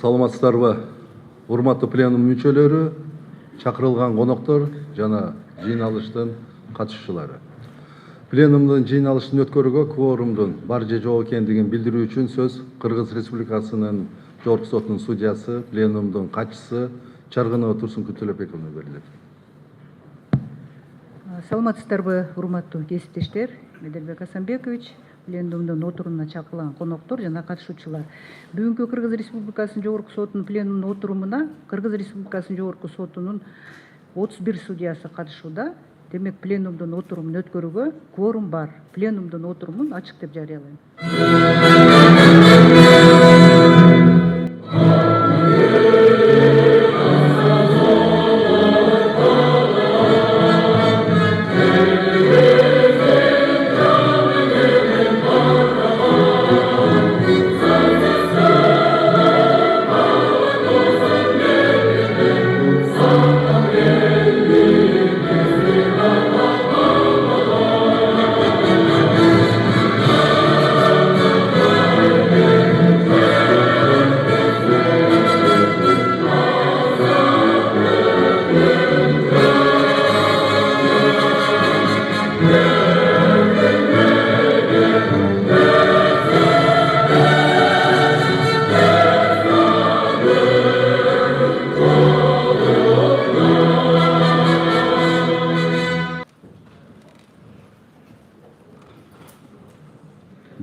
Саламатсыздарбы? Урматтуу пленум мүчөлөрү, чакырылган коноктор жана жыйналыштын катышуучулары. Пленумдун жыйналышын өткөрүүгө кворумдун бар же жок экендигин билдирүү үчүн сөз Кыргыз Республикасынын Жогорку сотунун судьясы, пленумдун катчысы Чаргынова Турсункүл Төлөбековна берилет. Саламатсыздарбы, урматтуу кесиптештер, Меделбек Асанбекович, пленумдун отурумуна чакырылган коноктор жана катышуучулар. Бүгүнкү Кыргыз Республикасынын Жогорку сотунун пленумдун отурумуна Кыргыз Республикасынын Жогорку сотунун 31 судьясы катышууда. Демек, пленумдун отурумун өткөрүүгө кворум бар. Пленумдун отурумун ачык деп жарыялайм.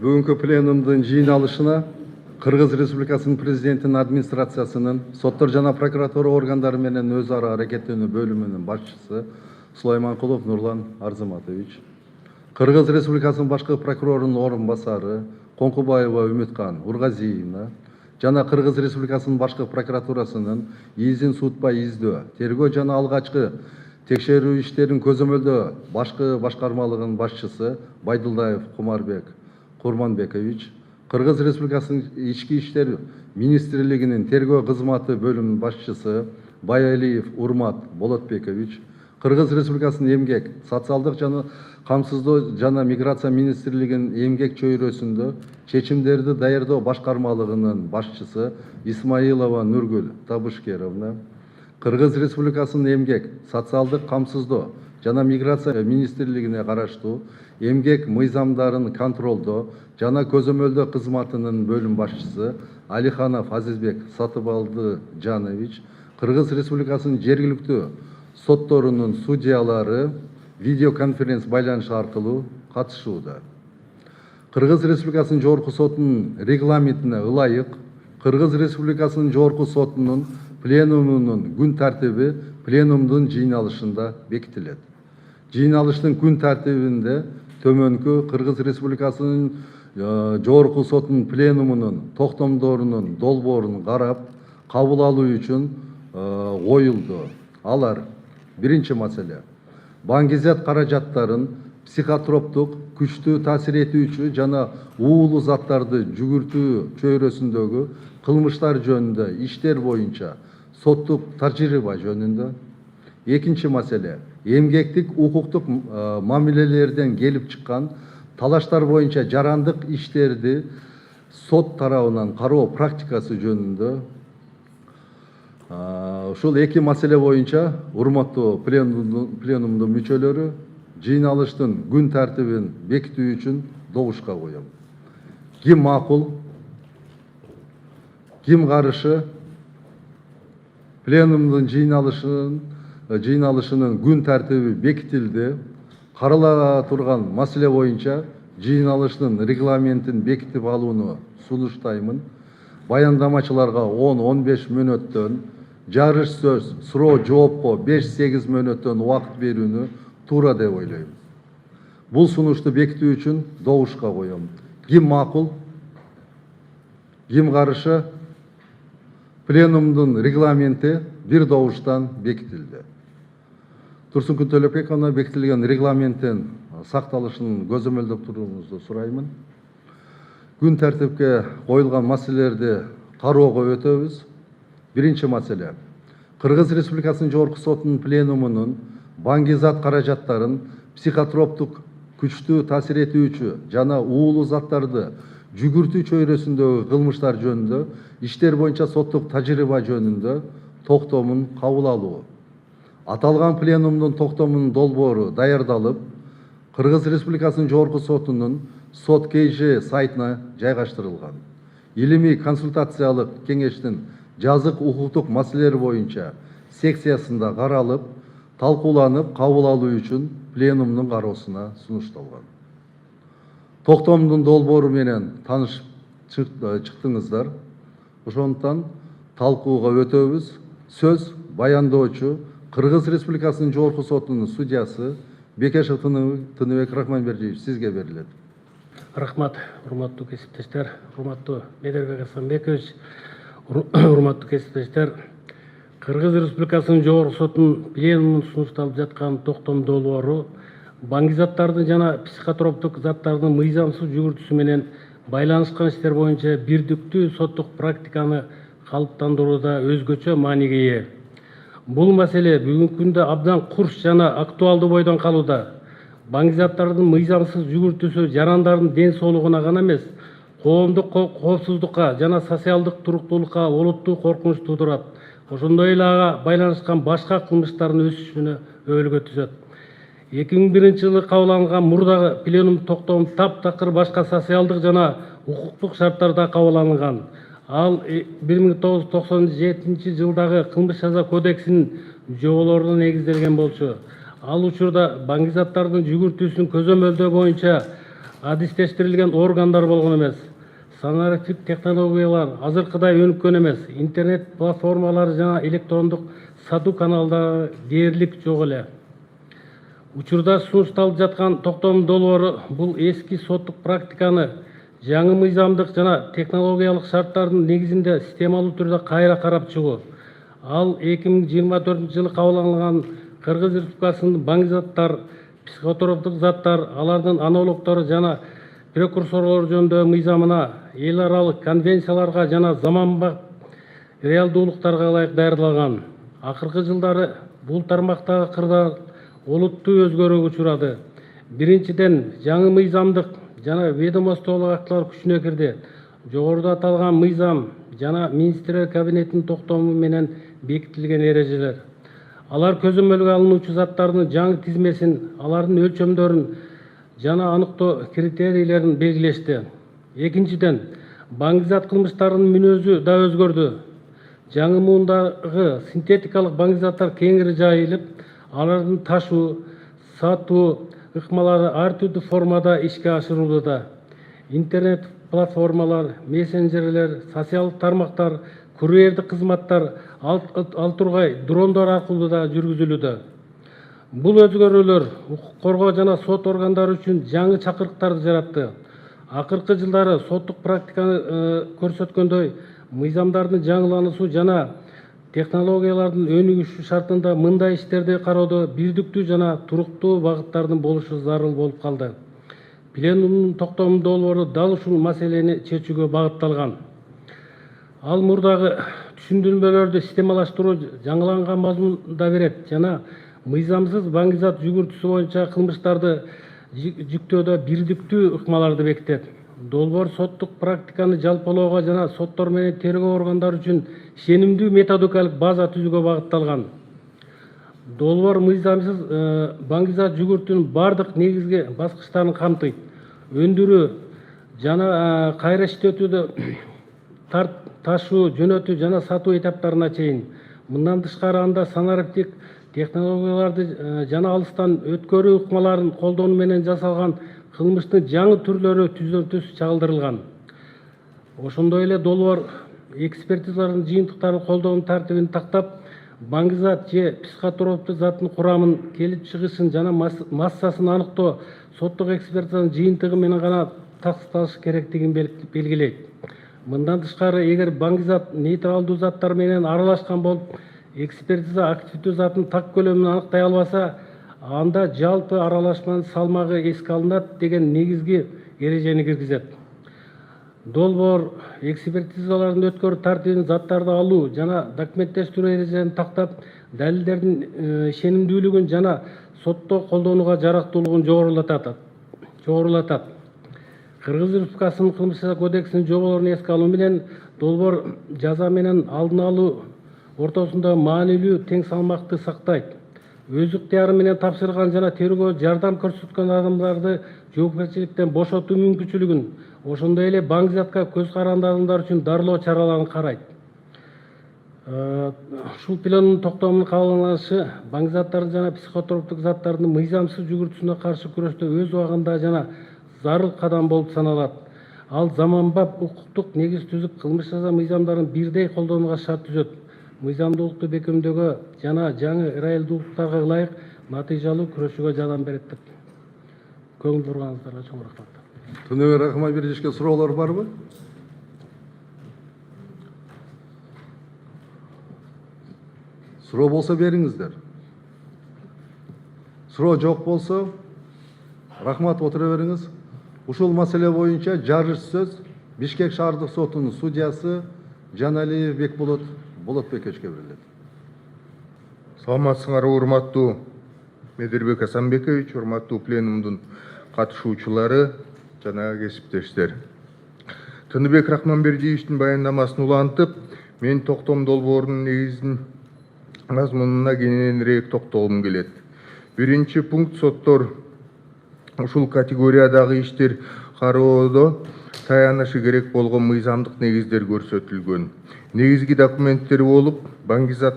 Бүгүнкү пленумдун жыйналышына Кыргыз Республикасынын президентинин администрациясынын соттор жана прокуратура органдары менен өз ара аракеттенүү бөлүмүнүн башчысы Сулайманкулов Нурлан Арзыматович, Кыргыз Республикасынын башкы прокурорунун орун басары Конкубаева Үмүткан Ургазиевна жана Кыргыз Республикасынын башкы прокуратурасынын изин суутпай издөө, тергөө жана алгачкы текшерүү иштерин көзөмөлдөө башкы башкармалыгынын башчысы Байдулдаев Курманбекович, Кыргыз Республикасынын Ички иштер министрлигинин тергөө кызматы бөлүмүнүн башчысы Байалиев Урмат Болотбекович, Кыргыз Республикасынын эмгек, социалдык жана камсыздоо жана миграция министрлигинин эмгек чөйрөсүндө чечимдерди даярдоо башкармалыгынын башчысы Исмаилова Нургүл Табышкеровна, Кыргыз Республикасынын эмгек, социалдык камсыздоо жана миграция министрлигине караштуу эмгек мыйзамдарын контролдоо жана көзөмөлдөө кызматынын бөлүм башчысы Алиханов Азизбек Сатыбалдыжанович, Кыргыз Республикасынын жергиликтүү сотторунун судьялары видеоконференц байланыш аркылуу катышууда. Кыргыз Республикасынын Жогорку сотунун регламентине ылайык Кыргыз Республикасынын Жогорку сотунун пленумунун күн тартиби пленумдун жыйналышында бекитилет. Жыйналыштын күн тартибинде төмөнкү Кыргыз Республикасынын Жогорку сотунун пленумунун токтомдорунун долбоорун карап, кабыл алуу үчүн коюлду. Алар: биринчи маселе, баңгизат каражаттарын психотроптук, күчтүү таасир этүүчү жана уулуу заттарды жүгүртүү чөйрөсүндөгү кылмыштар жөнүндө иштер боюнча соттук тажрыйба жөнүндө. Экинчи маселе, эмгектик укуктук мамилелерден келип чыккан талаштар боюнча жарандык иштерди сот тарабынан кароо практикасы жөнүндө. Ушул эки маселе боюнча урматтуу пленумдун мүчөлөрү жыйналыштын күн тартибин бекитүү үчүн добушка коем. Ким макул, ким каршы? Пленумдун жыйналышынын күн тартиби бекитилди. Карала турган маселе боюнча жыйналыштын регламентин бекитип алууну сунуштаймын. Баяндамачыларга 10-15 мүнөттөн, жарыш сөз, суроо жоопко 5-8 мүнөттөн убакыт берүүнү туура деп ойлойм. Бул сунушту бекитүү үчүн добушка коем. Ким макул, ким каршы? Пленумдун регламенти бир добуштан бекитилди. Турсункүл Төлөбековна бекитилген регламенттин сакталышын көзөмөлдөп турууңузду сураймын. Күн тартипке коюлган маселелерди кароого өтөбүз. Биринчи маселе. Кыргыз Республикасынын Жогорку сотунун пленумунун баңгизат каражаттарын психотроптук, күчтүү таасир этүүчү жана уулуу заттарды жүгүртүү чөйрөсүндөгү кылмыштар жөнүндө иштер боюнча соттук тажрыйба жөнүндө токтомун кабыл алуу. Аталган пленумдун токтомунун долбоору даярдалып, Кыргыз Республикасынын Жогорку сотунун сот КЖ сайтына жайгаштырылган. Илимий консультациялык кеңештин жазык укуктук маселелер боюнча секциясында каралып, талкууланып, кабыл алуу үчүн пленумдун кароосуна сунушталган. Токтомдун долбоору менен таанышып чыктыңыздар. Ошондуктан талкууга өтөбүз. Сөз баяндоочу Кыргыз Республикасынын Жогорку сотунун судьясы Бекешев Тыныбек Рахманбердиевич, сизге берилет. Рахмат, урматтуу кесиптештер, урматтуу Медербек Асанбекович, урматтуу кесиптештер. Кыргыз Республикасынын Жогорку сотунун пленумун сунушталып жаткан токтом долбоору баңгизаттардын жана психотроптук заттардын мыйзамсыз жүгүртүүсү менен байланышкан иштер боюнча бирдиктүү соттук практиканы калыптандырууда өзгөчө мааниге ээ. Бул маселе бүгүнкү күндө абдан курч жана актуалдуу бойдон калууда. Баңгизаттардын мыйзамсыз жүгүртүүсү жарандардын ден соолугуна гана эмес, коомдук коопсуздукка жана социалдык туруктуулукка олуттуу коркунуч туудурат. Ошондой эле ага байланышкан башка кылмыштардын өсүшүнө өбөлгө түзөт. 2001 жылы кабыл алынган мурдагы пленум токтому таптакыр башка социалдык жана укуктук шарттарда кабыл алынган. Ал 1997 жылдагы кылмыш жаза кодексинин жоболоруна негизделген болчу. Ал учурда баңгизаттардын жүгүртүүсүн көзөмөлдөө боюнча адистештирилген органдар болгон эмес. Санариптик технологиялар азыркыдай өнүккөн эмес. Интернет платформалары жана электрондук сатуу каналдары дээрлик жок эле. Учурда сунушталып жаткан токтом долбоору бул эски соттук практиканы жаңы мыйзамдык жана технологиялык шарттардын негизинде системалуу түрдө кайра карап чыгуу. Ал 2024 жылы кабыл алынган Кыргыз Республикасынын баңгизаттар, психотроптук заттар, алардын аналогдору жана прекурсорлор жөнүндө мыйзамына, эл аралык конвенцияларга жана заманбап реалдуулуктарга ылайык даярдалган. Акыркы жылдары бул тармактагы кырдаал олуттуу өзгөрүүгө учурады. Биринчиден, жаңы мыйзамдык жана ведомстволук актылар күчүнө кирди. Жогоруда аталган мыйзам жана министрлер кабинетинин токтому менен бекитилген эрежелер. Алар көзөмөлгө алынуучу заттардын жаңы тизмесин, алардын өлчөмдөрүн жана аныктоо критерийлерин белгилешти. Экинчиден, баңгизат кылмыштарынын мүнөзү да өзгөрдү. Жаңы муундагы синтетикалык баңгизаттар кеңири жайылып, алардын ташуу, сатуу ыкмалары ар түрдүү формада ишке ашырылууда. Интернет платформалар, мессенджерлер, социалдык тармактар, курьердик кызматтар, ал тургай дрондор аркылуу да жүргүзүлүүдө. Бул өзгөрүүлөр укук коргоо жана сот органдары үчүн жаңы чакырыктарды жаратты. Акыркы жылдары соттук практиканы көрсөткөндөй, мыйзамдардын жаңылануусу жана технологиялардын өнүгүшү шартында мындай иштерди кароодо бирдиктүү жана туруктуу багыттардын болушу зарыл болуп калды. Пленумдун токтому долбоору дал ушул маселени чечүүгө багытталган. Ал мурдагы түшүндүрмөлөрдү системалаштыруу, жаңыланган мазмунда берет жана мыйзамсыз баңгизат жүгүртүүсү боюнча кылмыштарды жүктөөдө бирдиктүү ыкмаларды бекитет. Долбоор соттук практиканы жалпылоого жана соттор менен тергөө органдары үчүн ишенимдүү методикалык база түзүүгө багытталган. Долбоор мыйзамсыз баңгизат жүгүртүүнүн бардык негизги баскычтарын камтыйт. Өндүрүү жана кайра иштетүүдө ташуу, жөнөтүү жана сатуу этаптарына чейин. Мындан тышкары анда санариптик технологияларды жана алыстан өткөрүү ыкмаларын колдонуу менен жасалган кылмыштын жаңы түрлөрү түзөтүүсү чагылдырылган. Ошондой эле долбоор экспертизалардын жыйынтыктарын колдонуу тартибин тактап, баңгизат же психотроптук заттын курамын, келип чыгышын жана массасын аныктоо соттук экспертизанын жыйынтыгы менен гана тасталышы керектигин белгилейт. Мындан тышкары, эгер баңгизат нейтралдуу заттар менен аралашкан болуп, экспертиза активдүү заттын так көлөмүн аныктай албаса, анда жалпы аралашманын салмагы эске алынат деген негизги эрежени киргизет. Долбоор экспертизалардын өткөрүү тартибин, заттарды алуу жана документтештирүү эрежелерин тактап, далилдердин ишенимдүүлүгүн жана сотто колдонууга жарактуулугун жогорулатат. Кыргыз Республикасынын кылмыш жаза кодексинин жоболорун эске алуу менен долбоор жаза менен алдын алуу ортосунда маанилүү тең салмакты сактайт. Өз ыктыяры менен тапшырылган жана тергөө жардам көрсөткөн адамдарды жоопкерчиликтен бошотуу мүмкүнчүлүгүн, ошондой эле баңгизатка көз каранды адамдар үчүн дарылоо чараларын карайт. Ушул пленумдун токтомунун кабыл алынышы баңгизаттардын жана психотроптук заттардын мыйзамсыз жүгүртүүсүнө каршы күрөштө өз убагында жана зарыл кадам болуп саналат. Ал заманбап укуктук негиз түзүп, кылмыш жаза мыйзамдарын бирдей колдонууга шарт түзөт. Мыйзамдуулукту бекемдөөгө жана жаңы ырайылдуулуктарга ылайык натыйжалуу күрөшүүгө жардам берет деп. Көңүл бурганыңыздарга чоң рахмат. Тыныбек Рахманбердиевичке суроолор барбы? Суроо болсо бериңиздер. Суроо жок болсо рахмат, отура бериңиз. Ушул маселе боюнча жарыш сөз Бишкек шаардык сотунун судьясы Жаналиев Бекболот Болотбековичке берилет. Саламатсыңар, урматтуу Медербек Асанбекович, урматтуу пленумдун катышуучулары жана кесиптештер. Тыныбек Рахманбердиевичтин баяндамасын улантып, мен токтом долбоорунун негизин мазмунуна кененирээк токтолгум келет. Биринчи пункт: соттор ушул категориядагы иштер кароодо таянышы керек болгон мыйзамдык негиздер көрсөтүлгөн. Негизги документтери болуп, баңгизат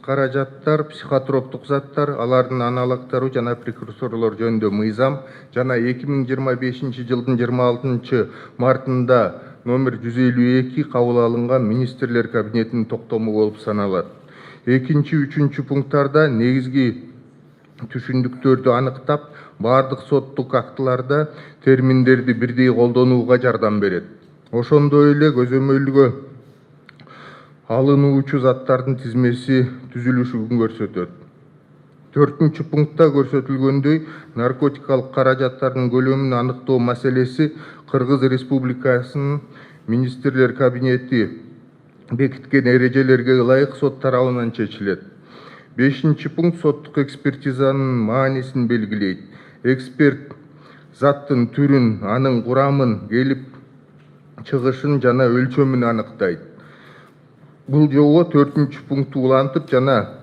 каражаттар, психотроптук заттар, алардын аналогдору жана прекурсорлор жөнүндө мыйзам жана 2025 жылдын 26 мартында номер 152 кабыл алынган министрлер кабинетинин токтому болуп саналат. Экинчи, үчүнчү пункттарда негизги түшүндүктөрдү аныктап, бардык соттук актыларда терминдерди бирдей колдонууга жардам берет. Ошондой эле көзөмөлгө алынуучу заттардын тизмеси түзүлүшүн көрсөтөт. 4-чү пунктта көрсөтүлгөндөй, наркотикалык каражаттардын көлөмүн аныктоо маселеси Кыргыз Республикасынын министрлер кабинети бекиткен эрежелерге ылайык сот тарабынан чечилет. 5-чи пункт соттук экспертизанын маанисин белгилейт. Эксперт заттын түрүн, анын курамын, келип чыгышын жана өлчөмүн аныктайт. Бул жолго 4-чү пункту улантып жана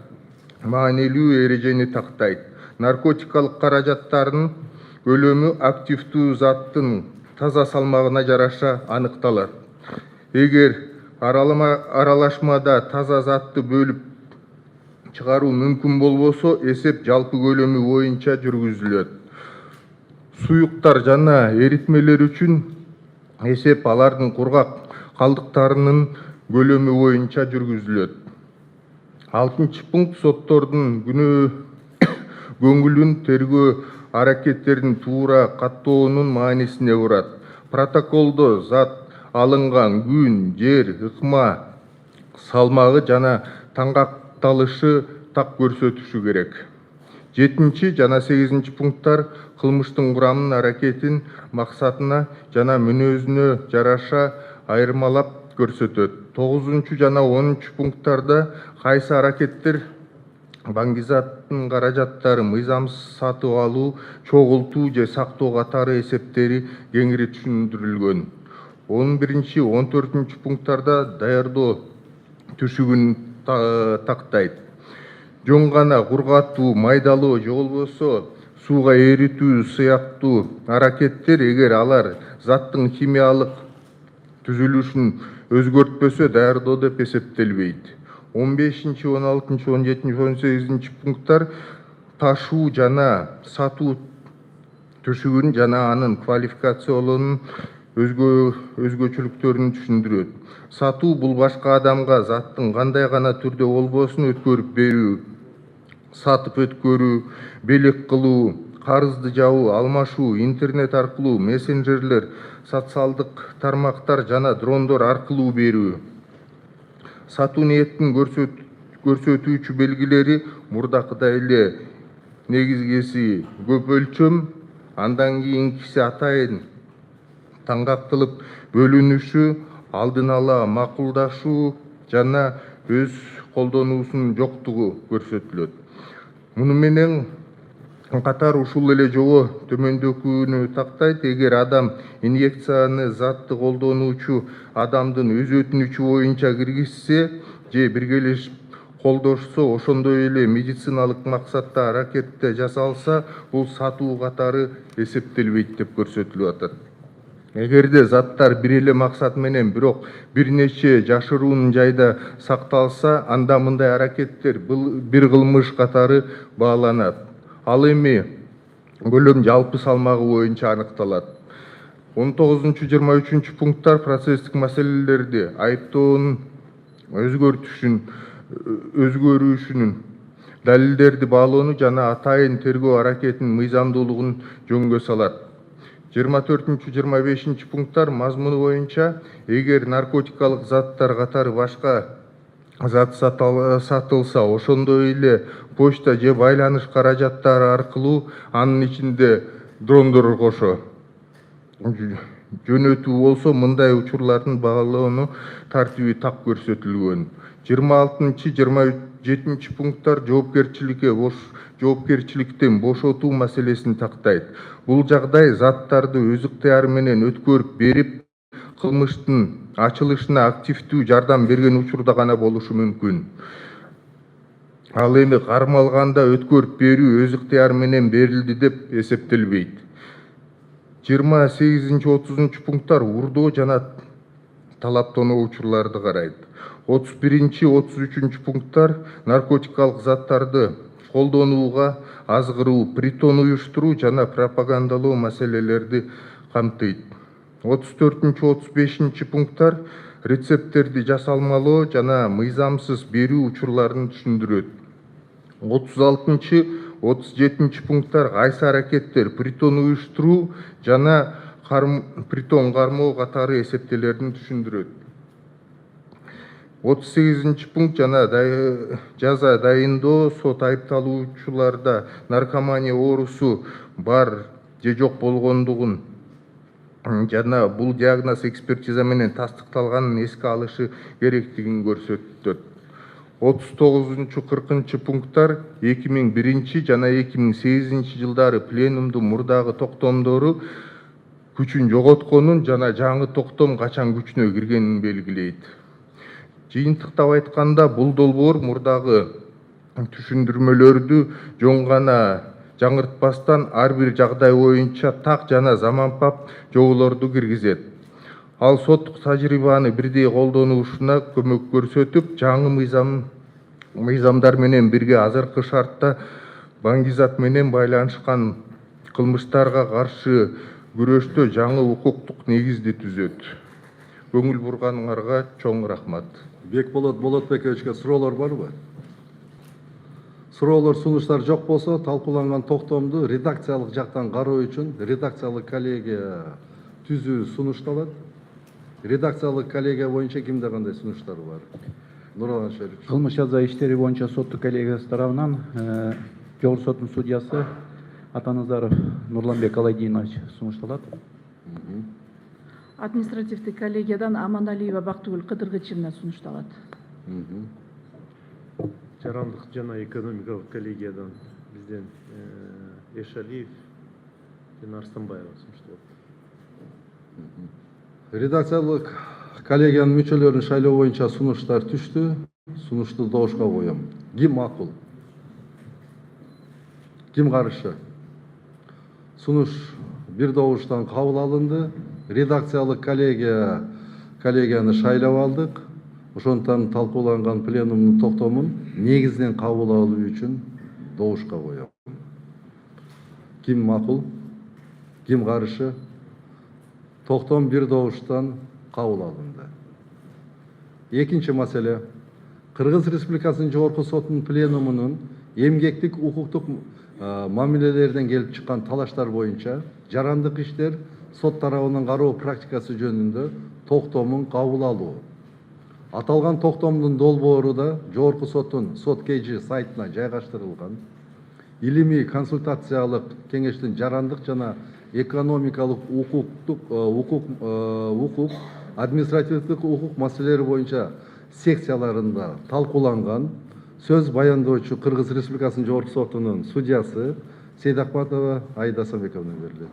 маанилүү эрежени тактайт. Наркотикалык каражаттардын көлөмү активдүү заттын таза салмагына жараша аныкталат. Эгер аралашмада таза затты бөлүп чыгаруу мүмкүн болбосо, эсеп жалпы көлөмү боюнча жүргүзүлөт. Суюктар жана эритмелер үчүн эсеп алардын кургак калдыктарынын көлөмү боюнча жүргүзүлөт. 6-чы пункт соттордун көңүлүн тергөө аракеттерин туура каттоонун маанисине урат. Протоколдо зат алынган күн, жер, ыкма салмагы жана таңгакталышы так көрсөтүшү керек. 7 жана 8 пункттар кылмыштын курамын, аракетин, максатына жана мүнөзүнө жараша айырмалап көрсөтөт. 9 жана 10 пункттарда кайсы аракеттер баңгизаттын каражаттары мыйзамсыз сатып алуу, чогултуу же сактоо катары эсептери кеңири түшүндүрүлгөн. 11-14 пункттарда даярдоо түшүгүн тактайт. Жөн гана кургатуу, майдалоо же болбосо сууга эритүү сыяктуу аракеттер, эгер алар заттын химиялык түзүлүшүн өзгөртпөсө, даярдоо деп эсептелбейт. 15, 16, 17, 18 пункттар ташуу жана сатуу түшүгүн жана анын квалификациялоонун өзгөчөлүктөрүн түшүндүрөт. Сатуу бул башка адамга заттын кандай гана түрдө болбосун өткөрүп берүү, сатып өткөрүү, белек кылуу, карызды жабуу, алмашуу, интернет аркылуу, мессенджерлер, социалдык тармактар жана дрондор аркылуу берүү. Сатуу ниетин көрсөтүүчү белгилери мурдакыдай эле негизгиси көп өлчөм, андан кийинкиси атайын таңгактылып бөлүнүшү, алдын ала макулдашуу жана өз колдонуусунун жоктугу көрсөтүлөт. Муну менен катар ушул эле жобо төмөндөгүнү тактайт. Эгер адам инъекцияны затты колдонуучу адамдын өз өтүнүчү боюнча киргизсе же биргелешип колдошсо, ошондой эле медициналык максатта аракетте жасалса, бул сатуу катары эсептелбейт деп көрсөтүлүп атат. Эгерде заттар бир эле максат менен бирок бир нече жашыруун жайда сакталса, анда мындай аракеттер бир кылмыш катары бааланат. Ал эми көлөм жалпы салмагы боюнча аныкталат. 19-23 пункттар процесстик маселелерди айыптоонун өзгөрүшүнүн далилдерди баалоону жана атайын тергөө аракетинин мыйзамдуулугун жөнгө салат. 24-25 пункттар мазмуну боюнча эгер наркотикалык заттар катары башка зат сатылса, ошондой эле почта же байланыш каражаттары аркылуу, анын ичинде дрондор кошо жөнөтүү болсо, мындай учурлардын баалоону тартиби так көрсөтүлгөн. 26-27 пункттар жоопкерчиликтен бошотуу маселесин тактайт. Бул жагдай заттарды өз ыктыяры менен өткөрүп берип, кылмыштын ачылышына активдүү жардам берген учурда гана болушу мүмкүн. Ал эми кармалганда өткөрүп берүү өз ыктыяры менен берилди деп эсептелбейт. 28-30 пункттар урдоо жана талаптонуу учурларды карайт. 31-33 пункттар наркотикалык заттарды колдонууга азгыруу, притон уюштуруу жана пропагандалоо маселелерди камтыйт. 34-35 пункттар рецепттерди жасалмалоо жана мыйзамсыз берүү учурларын түшүндүрөт. 36-37 пункттар кайсы аракеттер притон уюштуруу жана притон кармоо катары эсептелерин түшүндүрөт. 38 пункт жана жаза дайындоо сот айыпталуучуларда наркомания оорусу бар же жок болгондугун жана бул диагноз экспертиза менен тастыкталганын эске алышы керектигин көрсөтөт. 39-40 пункттар 2001 жана 2008 жылдары пленумдун мурдагы токтомдору күчүн жоготконун жана жаңы токтом качан күчүнө киргенин белгилейт. Жыйынтыктап айтканда, бул долбоор мурдагы түшүндүрмөлөрдү жөн гана жаңыртпастан ар бир жагдай боюнча так жана заманпап жоболорду киргизет. Ал соттук тажрыйбаны бирдей колдонушуна көмөк көрсөтүп, жаңы мыйзамдар менен бирге азыркы шартта баңгизат менен байланышкан кылмыштарга каршы күрөштө жаңы укуктук негизди түзөт. Көңүл бурганыңарга чоң рахмат. Бекболот Болотбековичке суроолор барбы? Суроолор, сунуштар жок болсо, талкууланган токтомду редакциялык жактан кароо үчүн редакциялык коллегия түзүү сунушталат. Редакциялык коллегия боюнча кимде кандай сунуштар бар? Нурлан Шерипович. Кылмыш жаза иштери боюнча соттук коллегиясы тарабынан Жогорку соттун судьясы Атаназаров Нурланбек Алайдинович сунушталат. Административдик коллегиядан Аманалиева Бактыгүл Кыдыргычевна сунушталат. Жарандык жана экономикалык коллегиядан бизден Эшалиев жана Арстанбаева сунушталат. Редакциялык коллегиянын мүчөлөрүн шайлоо боюнча сунуштар түштү. Сунушту добушка коем. Ким макул? Ким каршы? Сунуш бир добуштан кабыл алынды. Редакциялык коллегияны шайлап алдык. Ошондуктан талкууланган пленумдун токтомун негизинен кабыл алуу үчүн добушка коем. Ким макул? Ким каршы? Токтом бир добуштан кабыл алынды. Экинчи маселе. Кыргыз Республикасынын Жогорку сотунун пленумунун эмгектик укуктук мамилелерден келип чыккан талаштар боюнча жарандык иштер сот тарабынан кароо практикасы жөнүндө токтомун кабыл алуу. Аталган токтомдун долбоору да Жогорку соттун сот KG сайтына жайгаштырылган. Илимий консультациялык кеңештин жарандык жана экономикалык укук, административдик укук маселелери боюнча секцияларында талкууланган. Сөз баяндоочу Кыргыз Республикасынын Жогорку сотунун судьясы Сейдакбатова Аида Асанбековна берилет.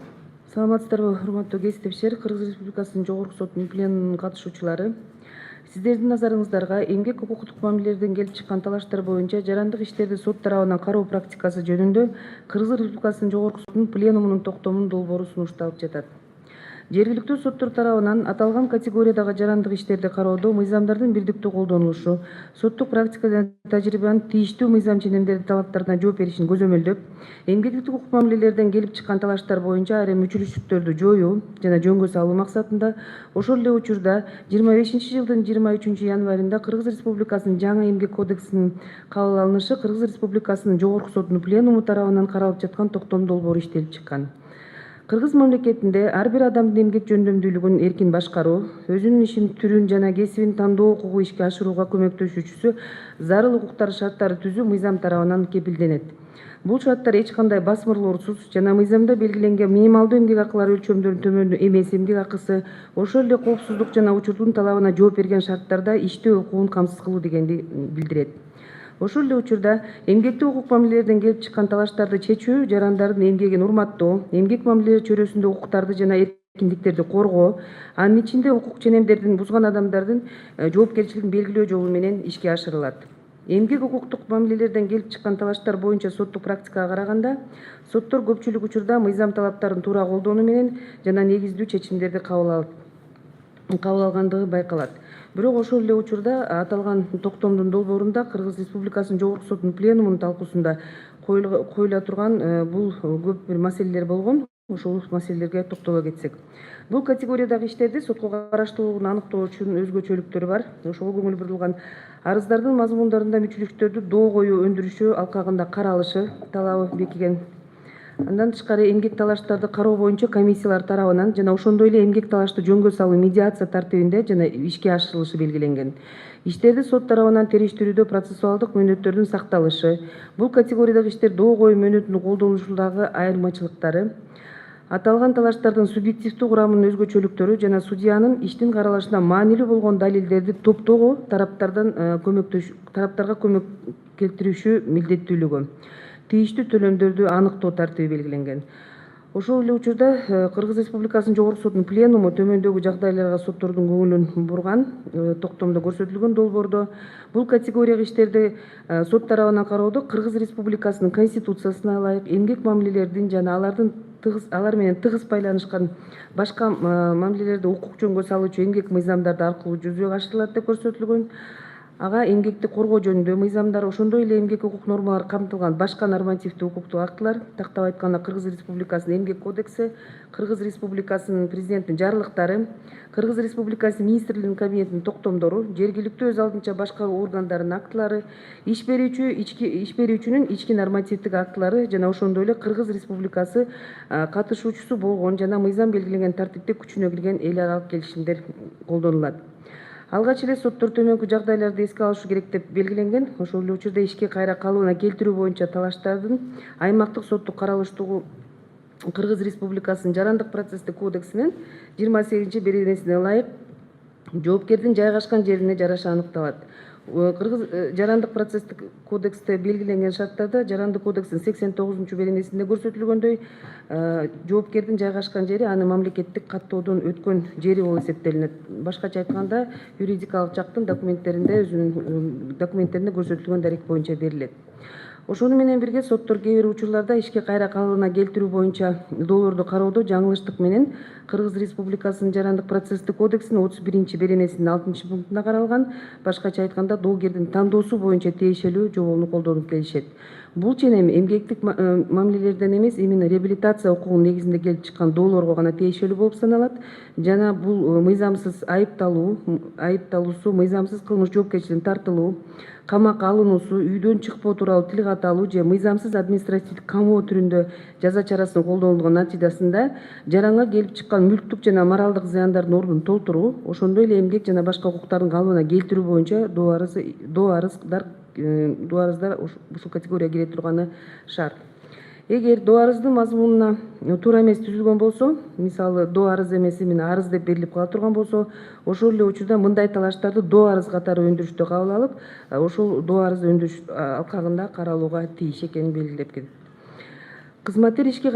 Саламатсыздарбы, урматтуу кесиптешер, Кыргыз Республикасынын Жогорку сотунун пленумунун катышуучулары. Сиздердин назарыңыздарга эмгек укуктук мамилелерден келип чыккан талаштар боюнча жарандык иштерди сот тарабынан кароо практикасы жөнүндө Кыргыз Республикасынын Жогорку сотунун пленумунун токтомунун долбоору сунушталып жатат. Жергиликтүү соттор тарабынан аталган категориядагы жарандык иштерди кароодо мыйзамдардын бирдиктүү колдонулушу, соттук практика жана тажрыйбанын тийиштүү мыйзам ченемдери талаптарына жооп беришин көзөмөлдөп, эмгектик укук мамилелерден келип чыккан талаштар боюнча айрым мүчүлүштүктөрдү жоюу жана жөнгө салуу максатында ошол эле учурда 25-жылдын 23-январында Кыргыз Республикасынын жаңы эмгек кодексинин кабыл алынышы Кыргыз Республикасынын Жогорку сотунун пленуму тарабынан каралып жаткан токтом долбоору иштелип чыккан. Кыргыз мамлекетинде ар бир адамдын эмгек жөндөмдүүлүгүн эркин башкаруу, өзүнүн ишин түрүн жана кесибин тандоо укугу ишке ашырууга көмөктөшүүчүсү зарыл укуктар шарттары түзүү мыйзам тарабынан кепилденет. Бул шарттар эч кандай басмырлоосуз жана мыйзамда белгиленген минималдуу эмгек акылары өлчөмдөрүнүн төмөн эмес эмгек акысы, ошол эле коопсуздук жана учурдун талабына жооп берген шарттарда иштөө укугун камсыз кылуу дегенди билдирет. Ошол эле учурда эмгектик укук мамилелерден келип чыккан талаштарды чечүү, жарандардын эмгегин урматтоо, эмгек мамилелери чөйрөсүндө укуктарды жана эркиндиктерди коргоо, анын ичинде укук ченемдерин бузган адамдардын жоопкерчилигин белгилөө жолу менен ишке ашырылат. Эмгек укуктук мамилелерден келип чыккан талаштар боюнча соттук практикага караганда, соттор көпчүлүк учурда мыйзам талаптарын туура колдонуу менен жана негиздүү чечимдерди кабыл алгандыгы байкалат. Бирок ошол эле учурда аталган токтомдун долбоорунда Кыргыз Республикасынын Жогорку сотунун пленумунун талкуусунда коюла турган бул көп бир маселелер болгон. Ошол маселелерге токтоло кетсек. Бул категориядагы иштерди сотко караштуулугун аныктоо үчүн өзгөчөлүктөрү бар. Ошого көңүл бурулган арыздардын мазмундарында мүчүлүктөрдү доо коюу өндүрүшү алкагында каралышы талабы бекиген. Андан тышкары эмгек талаштарды кароо боюнча комиссиялар тарабынан жана ошондой эле эмгек талашты жөнгө салуу медиация тартибинде жана ишке ашырылышы белгиленген. Иштерди сот тарабынан териштирүүдө процессуалдык мөөнөттөрдүн сакталышы, бул категориядагы иштер доо коюу мөөнөтүнүн колдонулушундагы айырмачылыктары, аталган талаштардын субъективдүү курамынын өзгөчөлүктөрү жана судьянын иштин каралышына маанилүү болгон далилдерди топтоого тараптарга көмөк келтирүүшү милдеттүүлүгү, тийиштүү төлөмдөрдү аныктоо тартиби белгиленген. Ошол эле учурда Кыргыз Республикасынын Жогорку сотунун пленуму төмөндөгү жагдайларга соттордун көңүлүн бурган. Токтомдо көрсөтүлгөн долбоордо бул категориядагы иштерди сот тарабынан кароодо Кыргыз Республикасынын Конституциясына ылайык эмгек мамилелердин жана алар менен тыгыз байланышкан башка мамилелерди укук жөнгө салуучу эмгек мыйзамдарды аркылуу жүзөгө ашырылат деп көрсөтүлгөн. Ага эмгекти коргоо жөнүндө мыйзамдар, ошондой эле эмгек укук нормалары камтылган башка нормативдүү укуктук актылар, тактап айтканда Кыргыз Республикасынын эмгек кодекси, Кыргыз Республикасынын президентинин жарлыктары, Кыргыз Республикасынын министрлигинин кабинетинин токтомдору, жергиликтүү өз алдынча башка органдардын актылары, иш берүүчүнүн ички нормативдик актылары жана ошондой эле Кыргыз Республикасы катышуучусу болгон жана мыйзам белгилеген тартипте күчүнө кирген эл аралык келишимдер колдонулат. Алгач эле соттор төмөнкү жагдайларды эске алышы керек деп белгиленген. Ошол эле учурда ишке кайра калыбына келтирүү боюнча талаштардын аймактык соттук каралыштыгы Кыргыз Республикасынын жарандык процесстик кодексинин 28-беренесине ылайык жоопкердин жайгашкан жерине жараша аныкталат. Кыргыз жарандык процесстик кодексте белгиленген шарттарда жарандык кодекстин 89-беренесинде көрсөтүлгөндөй жоопкердин жайгашкан жери анын мамлекеттик каттоодон өткөн жери болуп эсептелинет. Башкача айтканда, юридикалык жактын документтеринде көрсөтүлгөн дарек боюнча берилет. Ошону менен бирге соттор кээ бир учурларда ишке кайра калыбына келтирүү боюнча долбоорду кароодо жаңылыштык менен Кыргыз Республикасынын жарандык процесстик кодексинин 31-беренесинин 6-пунктунда каралган, башкача айтканда доогердин тандоосу боюнча тиешелүү жобону колдонуп келишет. Бул ченем эмгектик мамилелерден эмес, именно реабилитация укугунун негизинде келип чыккан доолорго гана тиешелүү болуп саналат жана бул мыйзамсыз айыпталуусу, мыйзамсыз кылмыш жоопкерчилигине тартылуу, камакка алынуусу, үйдөн чыкпоо тууралуу тил каталуу же мыйзамсыз административдик камоо түрүндө жаза чарасын колдонулган натыйжасында жаранга келип чыккан мүлктүк жана моралдык зыяндардын ордун толтуруу, ошондой эле эмгек жана башка укуктардын калыбына келтирүү боюнча доо арыздар ушул категорияга кире турганы шарт. Эгер доо арыздын мазмунуна туура эмес түзүлгөн болсо, мисалы доо арыз эмес эмне арыз деп берилип кала турган болсо, ошол эле учурда мындай талаштарды доо арыз катары өндүрүштө кабыл алып, ошол доо арыз өндүрүш алкагында каралууга тийиш экенин белгилеп кетет. кызматкер ишке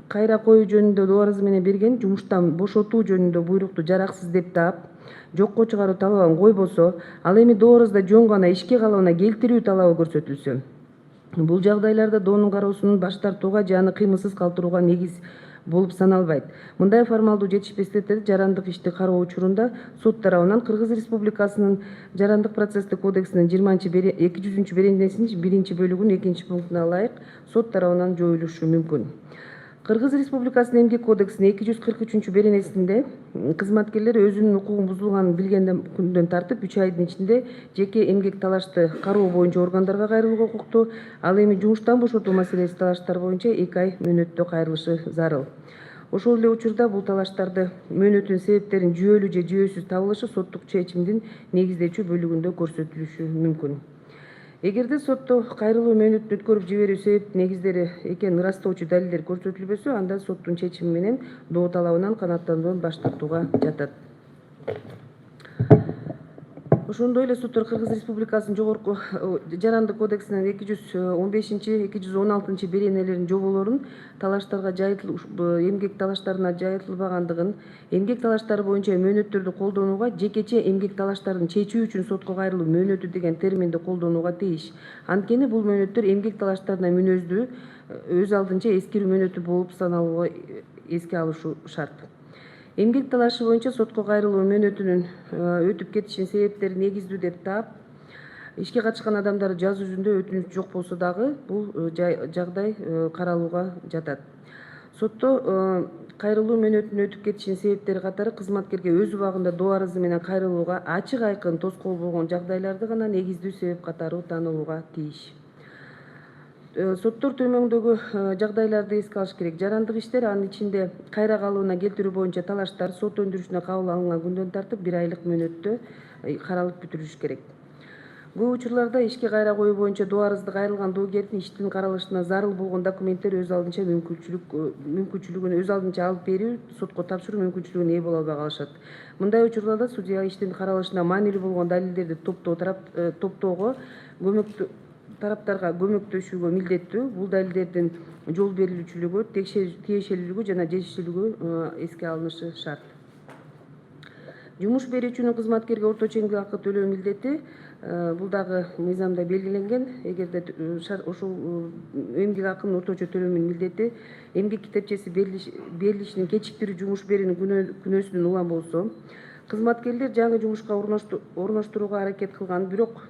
кайра коюу жөнүндө доо арызы менен берген жумуштан бошотуу жөнүндө буйрукту жараксыз деп таап, жокко чыгаруу талабын койбосо, ал эми доо арызда жөн гана ишке калыбына келтирүү талабы көрсөтүлсө, бул жагдайларда доонун кароосунун баш тартууга же аны кыймылсыз калтырууга негиз болуп саналбайт. Мындай формалдуу жетишпестиктерди жарандык ишти кароо учурунда сот тарабынан Кыргыз Республикасынын жарандык процесстик кодексинин 200 беренесинин 1-бөлүгүнүн 2-пунктуна ылайык сот тарабынан жоюлушу мүмкүн. Кыргыз Республикасынын Эмгек кодексинин 243 беренесинде кызматкерлер өзүнүн укугун бузулганын билген күндөн тартып 3 айдын ичинде жеке эмгек талашты кароо боюнча органдарга кайрылууга укуктуу. Ал эми жумуштан бошотуу маселеси талаштар боюнча 2 ай мөөнөттө кайрылышы зарыл. Ошол эле учурда бул талаштарды мөөнөтүнүн себептерин жүйөлүү же жүйөсүз табылышы соттук чечимдин негиздечүү бөлүгүндө көрсөтүлүшү мүмкүн. Эгерде сотто кайрылуу мөөнөтүн өткөрүп жиберүү себептин негиздери экенин ырастоочу далилдер көрсөтүлбөсө, анда соттун чечими менен доо талабынан канааттандыруудан баш тартууга жатат. Ошондой эле соттор Кыргыз Республикасынын жогорку жарандык кодексинин 215-216 беренелеринин жоболорун талаштарга эмгек талаштарына жайылтылбагандыгын, эмгек талаштары боюнча мөөнөттөрдү колдонууга жекече эмгек талаштарын чечүү үчүн сотко кайрылуу мөөнөтү деген терминди колдонууга тийиш. Анткени бул мөөнөттөр эмгек талаштарына мүнөздүү өз алдынча эскирүү мөөнөтү болуп саналууга эске алышы шарт. Эмгек талашы боюнча сотко кайрылуу мөөнөтүнүн өтүп кетишинин себептери негиздүү деп таап, ишке катышкан адамдар жазуу жүзүндө өтүнүч жок болсо дагы бул жагдай каралууга жатат. Сотто кайрылуу мөөнөтүнүн өтүп кетишинин себептери катары кызматкерге өз убагында доо арызы менен кайрылууга ачык айкын тоскоол болгон жагдайларды гана негиздүү себеп катары таанылууга тийиш. Соттор төмөндөгү жагдайларды эске алыш керек. Жарандык иштер, анын ичинде кайра калыбына келтирүү боюнча талаштар сот өндүрүшүнө кабыл алынган күндөн тартып 1 айлык мөөнөттө каралып бүтүрүлүш керек. Көп учурларда ишке кайра коюу боюнча доо арызды кайрылган доогердин иштин каралышына зарыл болгон документтер өз алдынча мүмкүнчүлүгүн өз алдынча алып берүү, сотко тапшыруу мүмкүнчүлүгүнө ээ боло албай калышат. Мындай учурларда судья иштин каралышына маанилүү болгон далилдерди топтоого тараптарга көмөктөшүүгө милдеттүү. Бул далилдердин жол берилүүчүлүгү, тиешелүүлүгү жана жетишсиздиги эске алынышы шарт. Жумуш берүүчүнүн кызматкерге орточо эмгек акы төлөө милдети бул дагы мыйзамда белгиленген. Эгерде ушул эмгек акынын орточо төлөмүнүн милдети эмгек китепчеси берилишинин кечиктирүү жумуш берүүнүн күнөөсүнөн улам болсо, кызматкерлер жаңы жумушка орноштурууга аракет кылган, бирок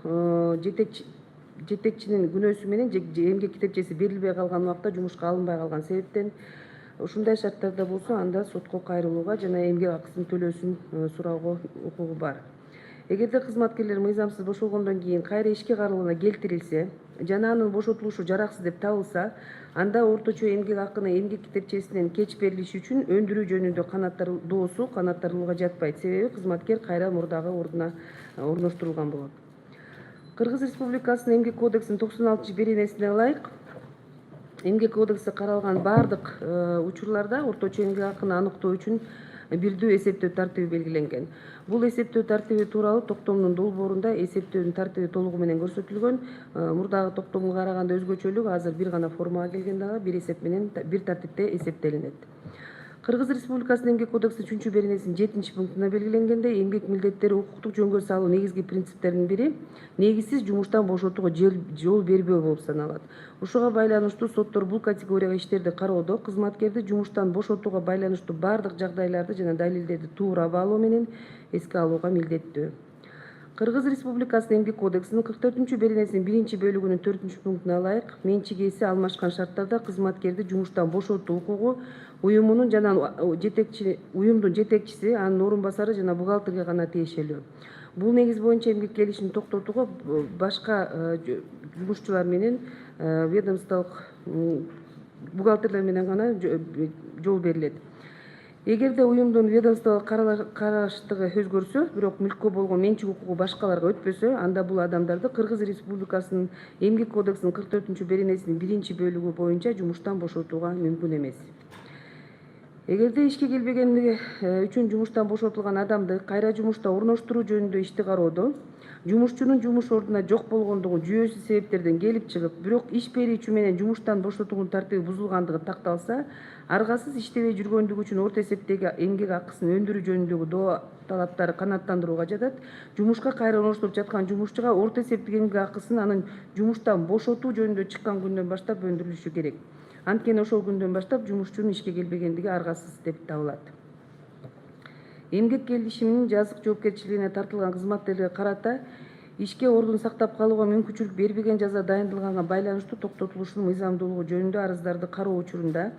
жетекчинин күнөөсү менен эмгек китепчеси берилбей калган убакта жумушка алынбай калган себептен ушундай шарттарда болсо, анда сотко кайрылууга жана эмгек акысын төлөөсүн суроого укугу бар. Эгерде кызматкерлер мыйзамсыз бошолгондон кийин кайра ишке калыбына келтирилсе жана анын бошотулушу жараксыз деп табылса, анда орточо эмгек акыны эмгек китепчесинен кеч берилиши үчүн өндүрүү жөнүндө доосу канааттырылууга жатпайт. Себеби кызматкер кайра мурдагы ордуна орноштурулган болот. Кыргыз Республикасынын Эмгек кодексинин 96 беренесине ылайык, Эмгек кодекси каралган бардык учурларда орточо эмгек акыны аныктоо үчүн бирдүү эсептөө тартиби белгиленген. Бул эсептөө тартиби тууралуу токтомдун долбоорунда эсептөөнүн тартиби толугу менен көрсөтүлгөн. Мурдагы токтомго караганда өзгөчөлүк азыр бир гана формага келген дагы бир эсеп менен бир тартипте эсептелинет. Кыргыз Республикасынын Эмгек кодексинин 3 беренесинин 7-пунктуна белгиленгендей, эмгек милдеттери укуктук жөнгө салуу негизги принциптеринин бири негизсиз жумуштан бошотууга жол бербөө болуп саналат. Ушуга байланыштуу соттор бул категорияга иштерди кароодо кызматкерди жумуштан бошотууга байланыштуу бардык жагдайларды жана далилдерди туура баалоо менен эске алууга милдеттүү. Кыргыз Республикасынын Эмгек кодексинин 44 беренесинин 1-бөлүгүнүн 4-пунктуна ылайык, менчик ээси алмашкан шарттарда кызматкерди жумуштан бошотуу укугу уюмдун жетекчиси, анын орун басары жана бухгалтерге гана тиешелүү. Бул негиз боюнча эмгек келишин токтотууга башка жумушчулар менен ведомстволук бухгалтерлер менен гана жол берилет. Эгерде уюмдун ведомстволук караштыгы өзгөрсө, бирок мүлккө болгон менчик укугу башкаларга өтпөсө, анда бул адамдарды Кыргыз Республикасынын Эмгек кодексинин 44 беренесинин 1-бөлүгү боюнча жумуштан бошотууга мүмкүн эмес. Эгерде ишке келбегендиги үчүн жумуштан бошотулган адамды кайра жумушта орноштуруу жөнүндө ишти кароодо жумушчунун жумуш ордуна жок болгондугу жүйөсүз себептерден келип чыгып, бирок иш берүүчү менен жумуштан бошотуунун тартиби бузулгандыгы такталса, аргасыз иштебей жүргөндүгү үчүн орто эсептеги эмгек акысын өндүрүү жөнүндөгү доо талаптары канааттандырууга жатат. Жумушка кайра орноштуруп жаткан жумушчуга орто эсептик эмгек акысын анын жумуштан бошотуу жөнүндө чыккан күндөн баштап өндүрүлүшү керек. Анткени ошол күндөн баштап жумушчунун ишке келбегендиги аргасыз деп табылат. Эмгек келишиминин жазык жоопкерчилигине тартылган кызматкерлерге карата ишке ордун сактап калууга мүмкүнчүлүк бербеген жаза дайындалганга байланыштуу токтотулушунун мыйзамдуулугу жөнүндө арыздарды кароо учурунда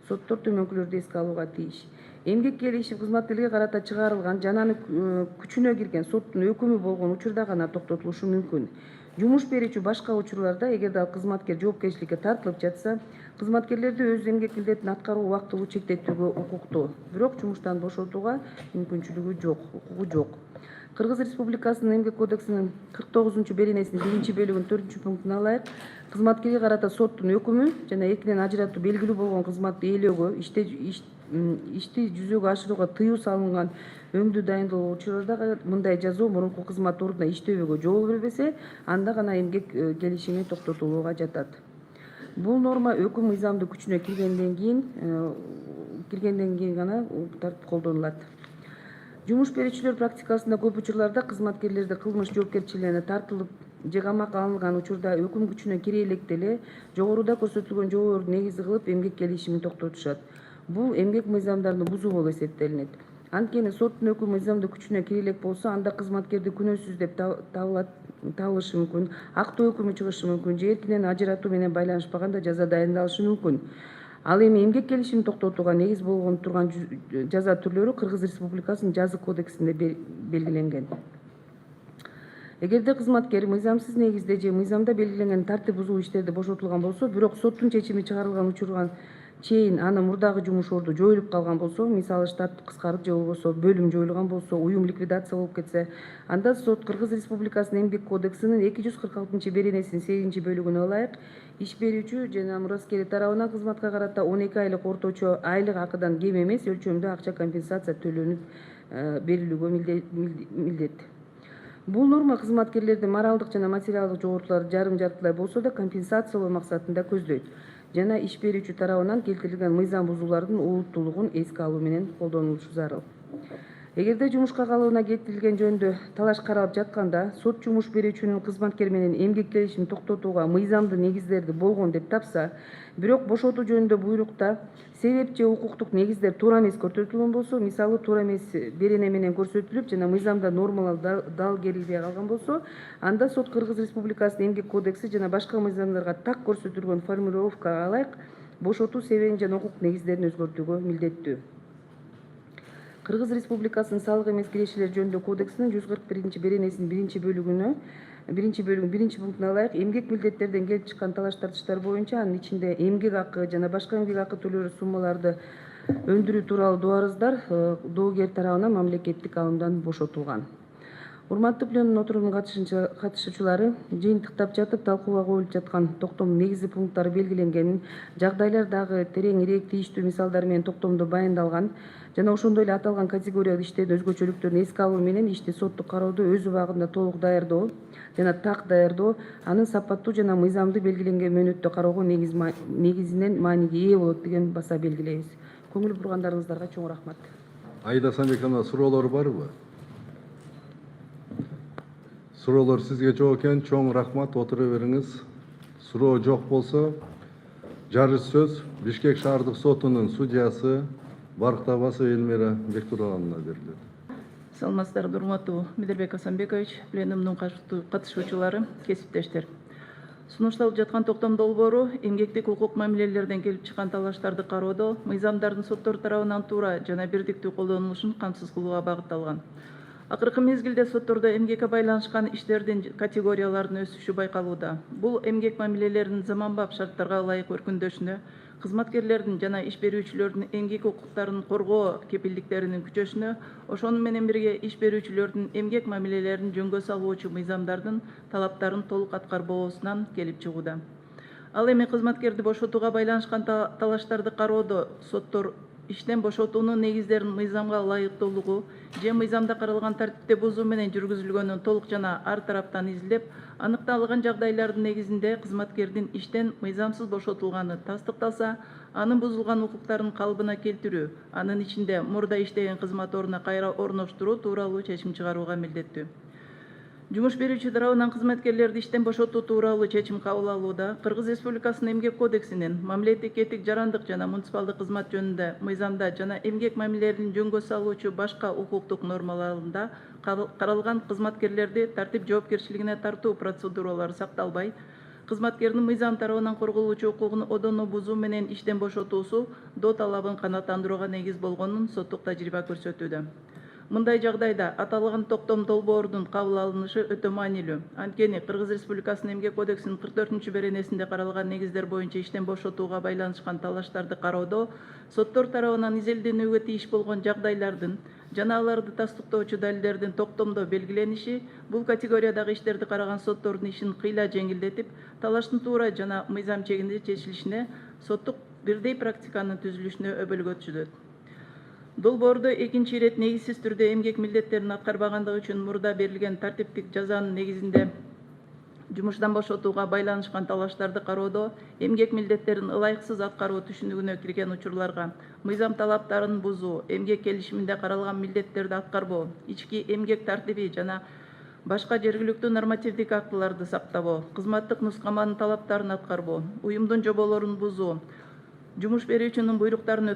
соттор төмөнкүлөрдү эске алууга тийиш. Эмгек келишим кызматкерге карата чыгарылган жана анын күчүнө кирген соттун өкүмү болгон учурда гана токтотулушу мүмкүн. Жумуш берүүчү башка учурларда эгерде ал кызматкер жоопкерчиликке тартылып жатса, кызматкерлерди өз эмгек милдетин аткаруу убактылуу чектетүүгө укуктуу, бирок жумуштан бошотууга мүмкүнчүлүгү жок, укугу жок. Кыргыз Республикасынын Эмгек кодексинин 49-беренесинин 1-бөлүгүнүн 4-пунктуна ылайык, кызматкерге карата соттун өкүмү жана эркинен ажыратуу белгилүү болгон кызматты ээлөөгө, ишти жүзөгө ашырууга тыюу салынган өңдүү дайындалуу учурларда мындай жазуу мурунку кызмат ордуна иштөөгө жол берилбесе, анда гана эмгек келишими токтотулууга жатат. Бул норма өкүм мыйзамдуу күчүнө киргенден кийин гана колдонулат. Жумуш берүүчүлөр практикасында көп учурларда кызматкерлерди кылмыш жоопкерчилигине тартылып же камакка алынган учурда өкүм күчүнө кире электе эле жогоруда көрсөтүлгөн жоболорду негиз кылып эмгек келишимин токтотушат. Бул эмгек мыйзамдарын бузуу болуп эсептелинет. Анткени соттун өкүмү мыйзамдуу күчүнө кире элек болсо, анда кызматкерди күнөөсүз деп табылышы мүмкүн, актоо өкүмү чыгышы мүмкүн же эркинен ажыратуу менен байланышпаганда жаза дайындалышы мүмкүн. Ал эми эмгек келишимин токтотууга негиз болгон турган жаза түрлөрү Кыргыз Республикасынын жазык кодексинде белгиленген. Эгерде кызматкер мыйзамсыз негизде же мыйзамда белгиленген тартип бузуу иштерде бошотулган болсо, бирок соттун чечими чыгарылган учурга чейин анын мурдагы жумуш орду жоюлуп калган болсо, мисалы штат кыскарып же болбосо бөлүм жоюлган болсо, уюм ликвидация болуп кетсе, анда сот Кыргыз Республикасынын Эмгек кодексинин 246-беренесинин 8-бөлүгүнө ылайык иш берүүчү жана мураскери тарабынан кызматка карата 12 айлык орточо айлык акыдан кем эмес өлчөмдө акча компенсация төлөнүп берилүүгө милдет. Бул норма кызматкерлердин моралдык жана материалдык жоготууларды жарым-жартылай болсо да компенсациялоо максатында көздөйт жана иш берүүчү тарабынан келтирилген мыйзам бузуулардын олуттуулугун эске алуу менен колдонулушу зарыл. Эгерде жумушка калууна кетирилген жөнүндө талаш каралып жатканда, сот жумуш берүүчүнүн кызматкер менен эмгек келишимин токтотууга мыйзамдуу негиздерди болгон деп тапса, бирок бошотуу жөнүндө буйрукта себеп же укуктук негиздер туура эмес көрсөтүлгөн болсо, мисалы туура эмес берене менен көрсөтүлүп жана мыйзамда нормалар дал керилбей калган болсо, анда сот Кыргыз Республикасынын Эмгек кодекси жана башка мыйзамдарга так көрсөтүлгөн формулировкага ылайык бошотуу себебин жана укук негиздерин өзгөртүүгө милдеттүү. Кыргыз Республикасынын салык эмес кирешелер жөнүндө кодексинин 141-беренесинин 1-бөлүгүнө 1-пунктуна ылайык эмгек милдеттерден келип чыккан талаш тартыштар боюнча, анын ичинде эмгек акы жана башка эмгек акы төлөөр суммаларды өндүрүү тууралуу доо арыздар доогер тарабынан мамлекеттик алымдан бошотулган. Урматтуу пленум отурумунун катышуучулары, жыйынтыктап жатып талкууга коюлуп жаткан токтомдун негизги пункттары белгиленгенин, жагдайлар дагы тереңирээк тийиштүү мисалдар менен токтомдо баяндалган жана ошондой эле аталган категориялык иштердин өзгөчөлүктөрүн эске алуу менен ишти соттук кароодо өз убагында толук даярдоо жана так даярдоо анын сапаттуу жана мыйзамдуу белгиленген мөөнөттө кароого негизинен мааниге ээ болот деген баса белгилейбиз. Көңүл бургандарыңыздарга чоң рахмат. Аида Самбековна, суроолор барбы? Суроолор сизге жок экен, чоң рахмат, отура бериңиз. Суроо жок болсо, жарыш сөз Бишкек шаардык сотунун судьясы Барктабасова Элмира Бектураловна берилет. Саламатсыздарбы, урматтуу Медербек Асанбекович, пленумдун катышуучулары, кесиптештер. Сунушталып жаткан токтом долбоору эмгектик укук мамилелерден келип чыккан талаштарды кароодо мыйзамдардын соттор тарабынан туура жана бирдиктүү колдонулушун камсыз кылууга багытталган. Акыркы мезгилде соттордо эмгекке байланышкан иштердин категорияларынын өсүшү байкалууда. Бул эмгек мамилелеринин заманбап шарттарга ылайык өркүндөшүнө, кызматкерлердин жана иш берүүчүлөрдүн эмгек укуктарын коргоо кепилдиктеринин күчөшүнө, ошону менен бирге иш берүүчүлөрдүн эмгек мамилелерин жөнгө салуучу мыйзамдардын талаптарын толук аткарбоосунан келип чыгууда. Ал эми кызматкерди бошотууга байланышкан талаштарды кароодо соттор иштен бошотуунун негиздерин мыйзамга ылайыктуулугу же мыйзамда каралган тартипти бузуу менен жүргүзүлгөнүн толук жана ар тараптан изилдеп, аныкталган жагдайлардын негизинде кызматкердин иштен мыйзамсыз бошотулганы тастыкталса, анын бузулган укуктарын калыбына келтирүү, анын ичинде мурда иштеген кызмат ордуна кайра орноштуруу тууралуу чечим чыгарууга милдеттүү. Жумуш берүүчү тарабынан кызматкерлерди иштен бошотуу тууралуу чечим кабыл алууда Кыргыз Республикасынын Эмгек кодексинин мамилеттик этик жарандык жана муниципалдык кызмат жөнүндө мыйзамда жана эмгек мамилелерин жөнгө салуучу башка укуктук нормаларында каралган кызматкерлерди тартип жоопкерчилигине тартуу процедуралары сакталбай, кызматкердин мыйзам тарабынан корголуучу укугун одоно бузуу менен иштен бошотуусу до талабын канааттандырууга негиз болгонун соттук тажрыйба көрсөтүүдө. Мындай жагдайда аталган токтом долбоордун кабыл алынышы өтө маанилүү. Анткени Кыргыз Республикасынын Эмгек кодексинин 44-беренесинде каралган негиздер боюнча иштен бошотууга байланышкан талаштарды кароодо соттор тарабынан изилденүүгө тийиш болгон жагдайлардын жана аларды тастыктоочу далилдердин токтомдо белгилениши бул категориядагы иштерди караган соттордун ишин кыйла жеңилдетип, талаштын туура жана мыйзам чегинде чечилишине, соттук бирдей практиканын түзүлүшүнө өбөлгө түшүрөт. Долбоордо экинчи ирет негизсиз түрдө эмгек милдеттерин аткарбагандыгы үчүн мурда берилген тартиптик жазанын негизинде жумуштан бошотууга байланышкан талаштарды кароодо эмгек милдеттерин ылайыксыз аткаруу түшүнүгүнө кирген учурларга мыйзам талаптарын бузуу, эмгек келишиминде каралган милдеттерди аткарбоо, ички эмгек тартиби жана башка жергиликтүү нормативдик актыларды сактабоо, кызматтык нускаманын талаптарын аткарбоо, уюмдун жоболорун бузуу, жумуш берүүчүнүн буйруктарын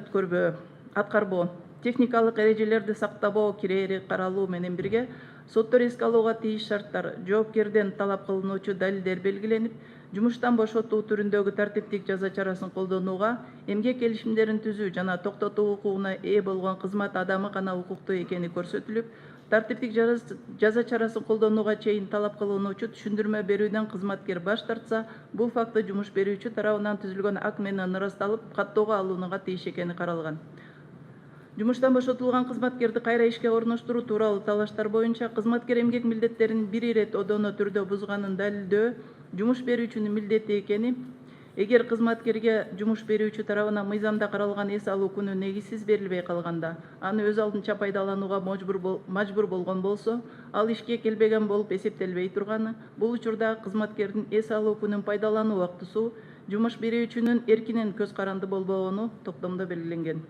аткарбоо, техникалык эрежелерди сактабоо киреери каралуу менен бирге соттор эске алууга тийиш шарттар, жоопкерден талап кылынуучу далилдер белгиленип, жумуштан бошотуу түрүндөгү тартиптик жаза чарасын колдонууга, эмгек келишимдерин түзүү жана токтотуу укугуна ээ болгон кызмат адамы гана укуктуу экени көрсөтүлүп, тартиптик жаза чарасын колдонууга чейин талап кылынуучу түшүндүрмө берүүдөн кызматкер баш тартса, бул факты жумуш берүүчү тарабынан түзүлгөн акт менен ырасталып, каттоого алынууга тийиш экени каралган. Жумуштан бошотулган кызматкерди кайра ишке орноштуруу тууралуу талаштар боюнча кызматкер эмгек милдеттерин бир ирет одоно түрдө бузганын далилдөө жумуш берүүчүнүн милдети экени, эгер кызматкерге жумуш берүүчү тарабынан мыйзамда каралган эс алуу күнү негизсиз берилбей калганда, аны өз алдынча пайдаланууга мажбур болгон болсо, ал ишке келбеген болуп эсептелбей турганы, бул учурда кызматкердин эс алуу күнүн пайдалануу убактысу жумуш берүүчүнүн эркинен көз каранды болбогону токтомдо белгиленген.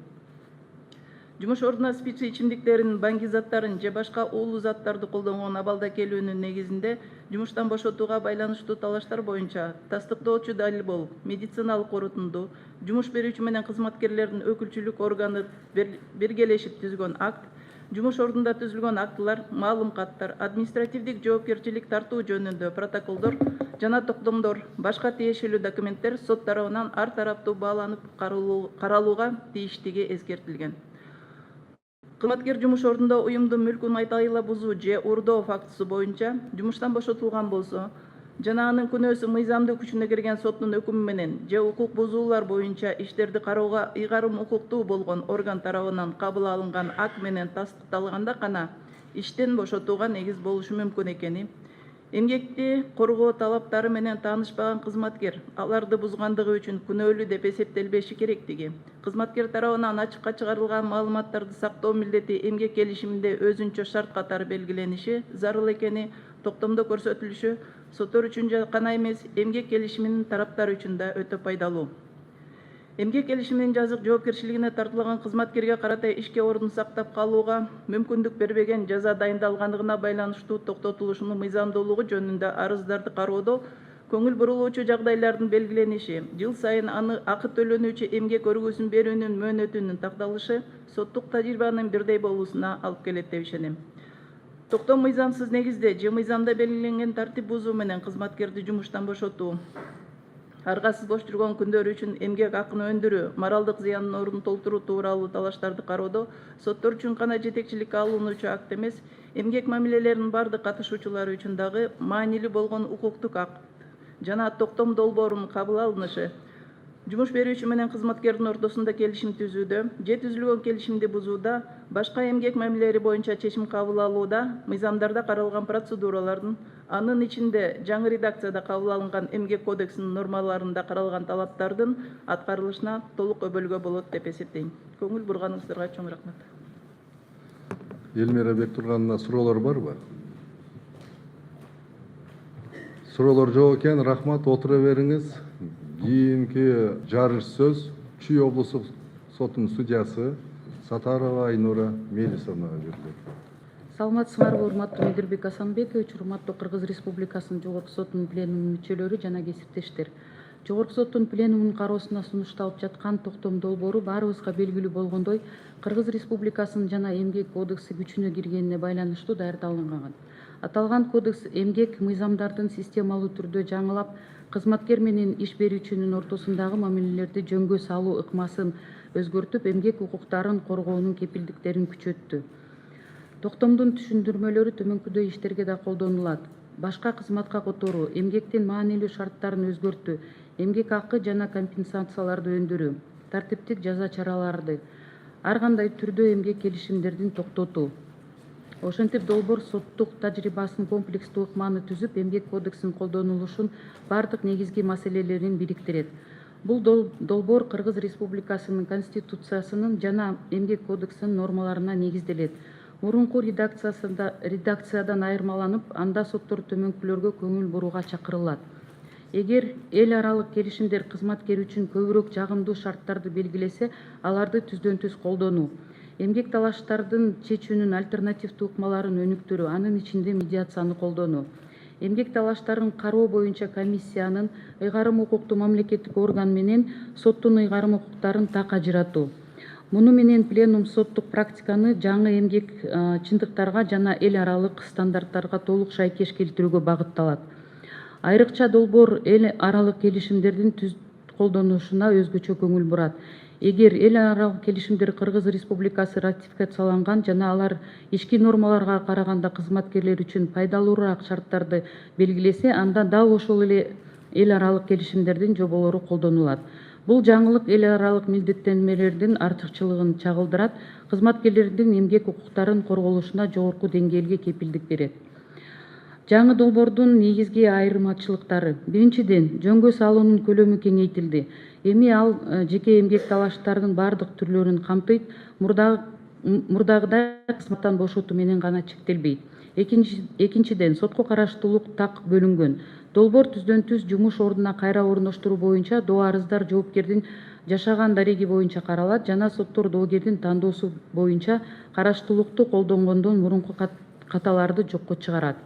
Жумуш ордуна спирт ичимдиктерин, баңги-заттарын же башка уулуу заттарды колдонгон абалда келүүнүн негизинде жумуштан бошотууга байланыштуу талаштар боюнча тастыктоочу далил болуп, медициналык корутунду, жумуш берүүчү менен кызматкерлердин өкүлчүлүк органы биргелешип түзгөн акт, жумуш ордунда түзүлгөн актылар, маалым каттар, административдик жоопкерчилик тартуу жөнүндө протоколдор жана токтомдор, башка тиешелүү документтер сот тарабынан ар тараптуу бааланып каралууга тийиштиги эскертилген. Кызматкер жумуш ордунда уюмдун мүлкүн айтайла бузуу же уурдоо фактысы боюнча жумуштан бошотулган болсо жана анын күнөөсү мыйзамдуу күчүнө кирген соттун өкүмү менен же укук бузуулар боюнча иштерди кароого ыйгарым укуктуу болгон орган тарабынан кабыл алынган акт менен тастыкталганда гана иштен бошотууга негиз болушу мүмкүн экени, эмгекти коргоо талаптары менен таанышпаган кызматкер аларды бузгандыгы үчүн күнөөлүү деп эсептелбеши керектиги, кызматкер тарабынан ачыкка чыгарылган маалыматтарды сактоо милдети эмгек келишиминде өзүнчө шарт катары белгилениши зарыл экени токтомдо көрсөтүлүшү соттор үчүн гана эмес, эмгек келишиминин тараптары үчүн да өтө пайдалуу. Эмгек келишиминин жазык жоопкерчилигине тартылган кызматкерге карата ишке ордун сактап калууга мүмкүндүк бербеген жаза дайындалгандыгына байланыштуу токтотулушунун мыйзамдуулугу жөнүндө арыздарды кароодо көңүл бурулуучу жагдайлардын белгилениши, жыл сайын аны акы төлөнүүчү эмгек өргүсүн берүүнүн мөөнөтүнүн такталышы соттук тажрыйбанын бирдей болуусуна алып келет деп ишенем. Токтом мыйзамсыз негизде же мыйзамда белгиленген тартип бузуу менен кызматкерди жумуштан бошотуу, аргасыз бош жүргөн күндөр үчүн эмгек акын өндүрүү, моралдык зыяндын ордун толтуруу тууралуу талаштарды кароодо соттор үчүн гана жетекчиликке алынуучу акт эмес, эмгек мамилелеринин бардык катышуучулары үчүн дагы маанилүү болгон укуктук акт жана токтом долбоорунун кабыл алынышы жумуш берүүчү менен кызматкердин ортосунда келишим түзүүдө же түзүлгөн келишимди бузууда, башка эмгек мамилелери боюнча чечим кабыл алууда, мыйзамдарда каралган процедуралардын, анын ичинде жаңы редакцияда кабыл алынган эмгек кодексинин нормаларында каралган талаптардын аткарылышына толук өбөлгө болот деп эсептейм. Көңүл бурганыңыздарга чоң рахмат. Элмира Бектургановна, суроолор барбы? Суроолор жок экен, рахмат, отура бериңиз. Кийинки жарыш сөз Чүй облустук сотунун судьясы Сатарова Айнура Мелисовнага берилет. Саламатсыңарбы, урматтуу Медербек Асанбекович, урматтуу Кыргыз Республикасынын Жогорку сотунун пленум мүчөлөрү жана кесиптештер. Жогорку соттун пленумунун кароосуна сунушталып жаткан токтом долбоору баарыбызга белгилүү болгондой, Кыргыз Республикасынын жана эмгек кодекси күчүнө киргенине байланыштуу даярдалынган. Аталган кодекс эмгек мыйзамдардын системалуу түрдө жаңылап, кызматкер менен иш берүүчүнүн ортосундагы мамилелерди жөнгө салуу ыкмасын өзгөртүп, эмгек укуктарын коргоонун кепилдиктерин күчөттү. Токтомдун түшүндүрмөлөрү төмөнкүдөй иштерге да колдонулат. Башка кызматка которуу, эмгектин маанилүү шарттарын өзгөртүү, эмгек акы жана компенсацияларды өндүрүү, тартиптик жаза чараларды, ар кандай түрдө эмгек келишимдердин токтотуу. Ошентип долбоор соттук тажрыйбасын комплекстүү ыкманы түзүп, эмгек кодексинин колдонулушун бардык негизги маселелерин бириктирет. Бул долбоор Кыргыз Республикасынын Конституциясынын жана эмгек кодексинин нормаларына негизделет. Мурунку редакциядан айырмаланып, анда соттор төмөнкүлөргө көңүл бурууга чакырылат. Эгер эл аралык келишимдер кызматкер үчүн көбүрөөк жагымдуу шарттарды белгилесе, аларды түздөн түз колдонуу. Эмгек талаштардын чечүүнүн альтернативдүү ыкмаларын өнүктүрүү, анын ичинде медиацияны колдонуу. Эмгек талаштарын кароо боюнча комиссиянын ыйгарым укуктуу мамлекеттик орган менен соттун ыйгарым укуктарын так ажыратуу. Муну менен пленум соттук практиканы жаңы эмгек чындыктарга жана эл аралык стандарттарга толук шайкеш келтирүүгө багытталат. Айрыкча долбоор эл аралык келишимдердин колдонушуна өзгөчө көңүл бурат. Эгер эл аралык келишимдер Кыргыз Республикасы ратификацияланган жана алар ички нормаларга караганда кызматкерлер үчүн пайдалуураак шарттарды белгилесе, анда дал ошол эле эл аралык келишимдердин жоболору колдонулат. Бул жаңылык эл аралык милдеттенмелердин артыкчылыгын чагылдырат, кызматкерлердин эмгек укуктарын корголушуна жогорку деңгээлге кепилдик берет. Жаңы долбоордун негизги айырмачылыктары: биринчиден, жөнгө салуунун көлөмү кеңейтилди. Эми ал жеке эмгек талаштардын бардык түрлөрүн камтыйт, мурдагыдай кызматтан бошотуу менен гана чектелбейт. Экинчиден, сотко караштуулук так бөлүнгөн. Долбоор түздөн түз жумуш ордуна кайра орноштуруу боюнча доо арыздар жоопкердин жашаган дареги боюнча каралат жана соттор доогердин тандоосу боюнча караштуулукту колдонгондон мурунку каталарды жокко чыгарат.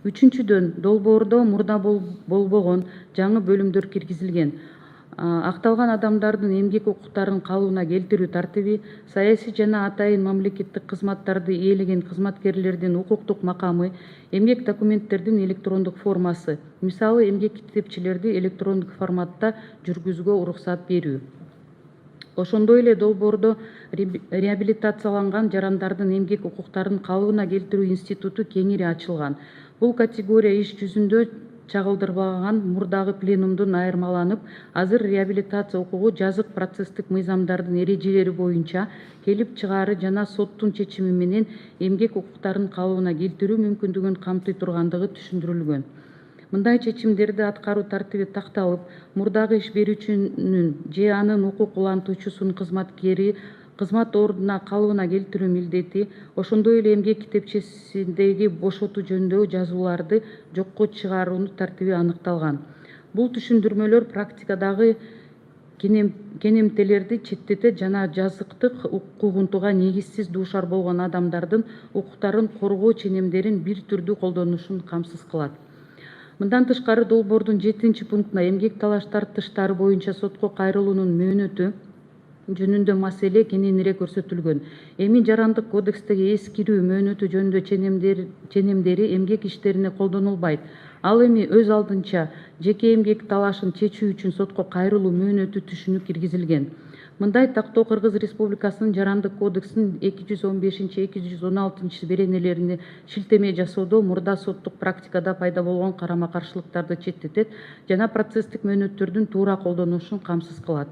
Үчүнчүдөн, долбоордо мурда болбогон жаңы бөлүмдөр киргизилген. Акталган адамдардын эмгек укуктарын калыбына келтирүү тартиби, саясий жана атайын мамлекеттик кызматтарды ээлеген кызматкерлердин укуктук макамы, эмгек документтердин электрондук формасы, мисалы эмгек китепчелерди электрондук форматта жүргүзүүгө уруксат берүү. Ошондой эле долбоордо реабилитацияланган жарандардын эмгек укуктарын калыбына келтирүү институту кеңири ачылган. Бул категория иш жүзүндө чагылдырбаган мурдагы пленумдун айырмаланып, азыр реабилитация укугу жазык процесстик мыйзамдардын эрежелери боюнча келип чыгаары жана соттун чечими менен эмгек укуктарын калыбына келтирүү мүмкүндүгүн камтый тургандыгы түшүндүрүлгөн. Мындай чечимдерди аткаруу тартиби такталып, мурдагы иш берүүчүнүн же анын укук улантуучусунун кызматкери кызмат ордуна калыбына келтирүү милдети, ошондой эле эмгек китепчесиндеги бошотуу жөнүндөгү жазууларды жокко чыгаруунун тартиби аныкталган. Бул түшүндүрмөлөр практикадагы кенемтелерди четтетет жана жазыктык укугунтуга негизсиз дуушар болгон адамдардын укуктарын коргоо ченемдерин бир түрдүү колдонушун камсыз кылат. Мындан тышкары долбоордун 7-пунктуна эмгек талаш тартыштары боюнча сотко кайрылуунун мөөнөтү жөнүндө маселе кененирээк көрсөтүлгөн. Эми жарандык кодекстеги эскирүү мөөнөтү жөнүндө ченемдери эмгек иштерине колдонулбайт. Ал эми өз алдынча жеке эмгек талашын чечүү үчүн сотко кайрылуу мөөнөтү түшүнүк киргизилген. Мындай тактоо Кыргыз Республикасынын Жарандык кодексинин 215-216 беренелерине шилтеме жасоодо мурда соттук практикада пайда болгон карама каршылыктарды четтетет жана процесстик мөөнөттөрдүн туура колдонулушун камсыз кылат.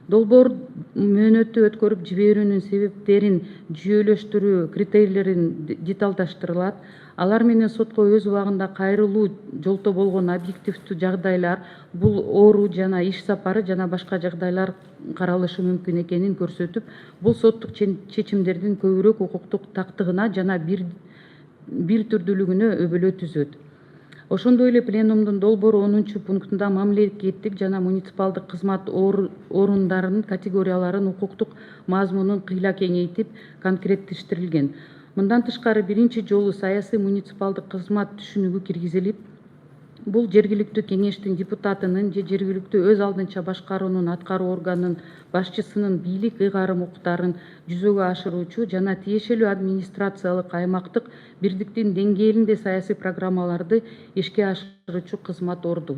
Долбоор мөөнөттү өткөрүп жиберүүнүн себептерин жүйөлөштүрүү критерийлерин деталдаштырылат. Алар менен сотко өз убагында кайрылуу жолто болгон объективдүү жагдайлар, бул оору жана иш сапары жана башка жагдайлар каралышы мүмкүн экенин көрсөтүп, бул соттук чечимдердин көбүрөөк укуктук тактыгына жана бир түрдүүлүгүнө өбөлө түзөт. Ошондой эле пленумдун долбоору 10-пунктунда мамлекеттик жана муниципалдык кызмат орундарынын категорияларын укуктук мазмунун кыйла кеңейтип конкреттештирилген. Мындан тышкары биринчи жолу саясий муниципалдык кызмат түшүнүгү киргизилип, бул жергиликтүү кеңештин депутатынын же жергиликтүү өз алдынча башкаруунун аткаруу органынын башчысынын бийлик ыйгарым укуктарын жүзөгө ашыруучу жана тиешелүү администрациялык аймактык бирдиктин деңгээлинде саясий программаларды ишке ашыруучу кызмат орду.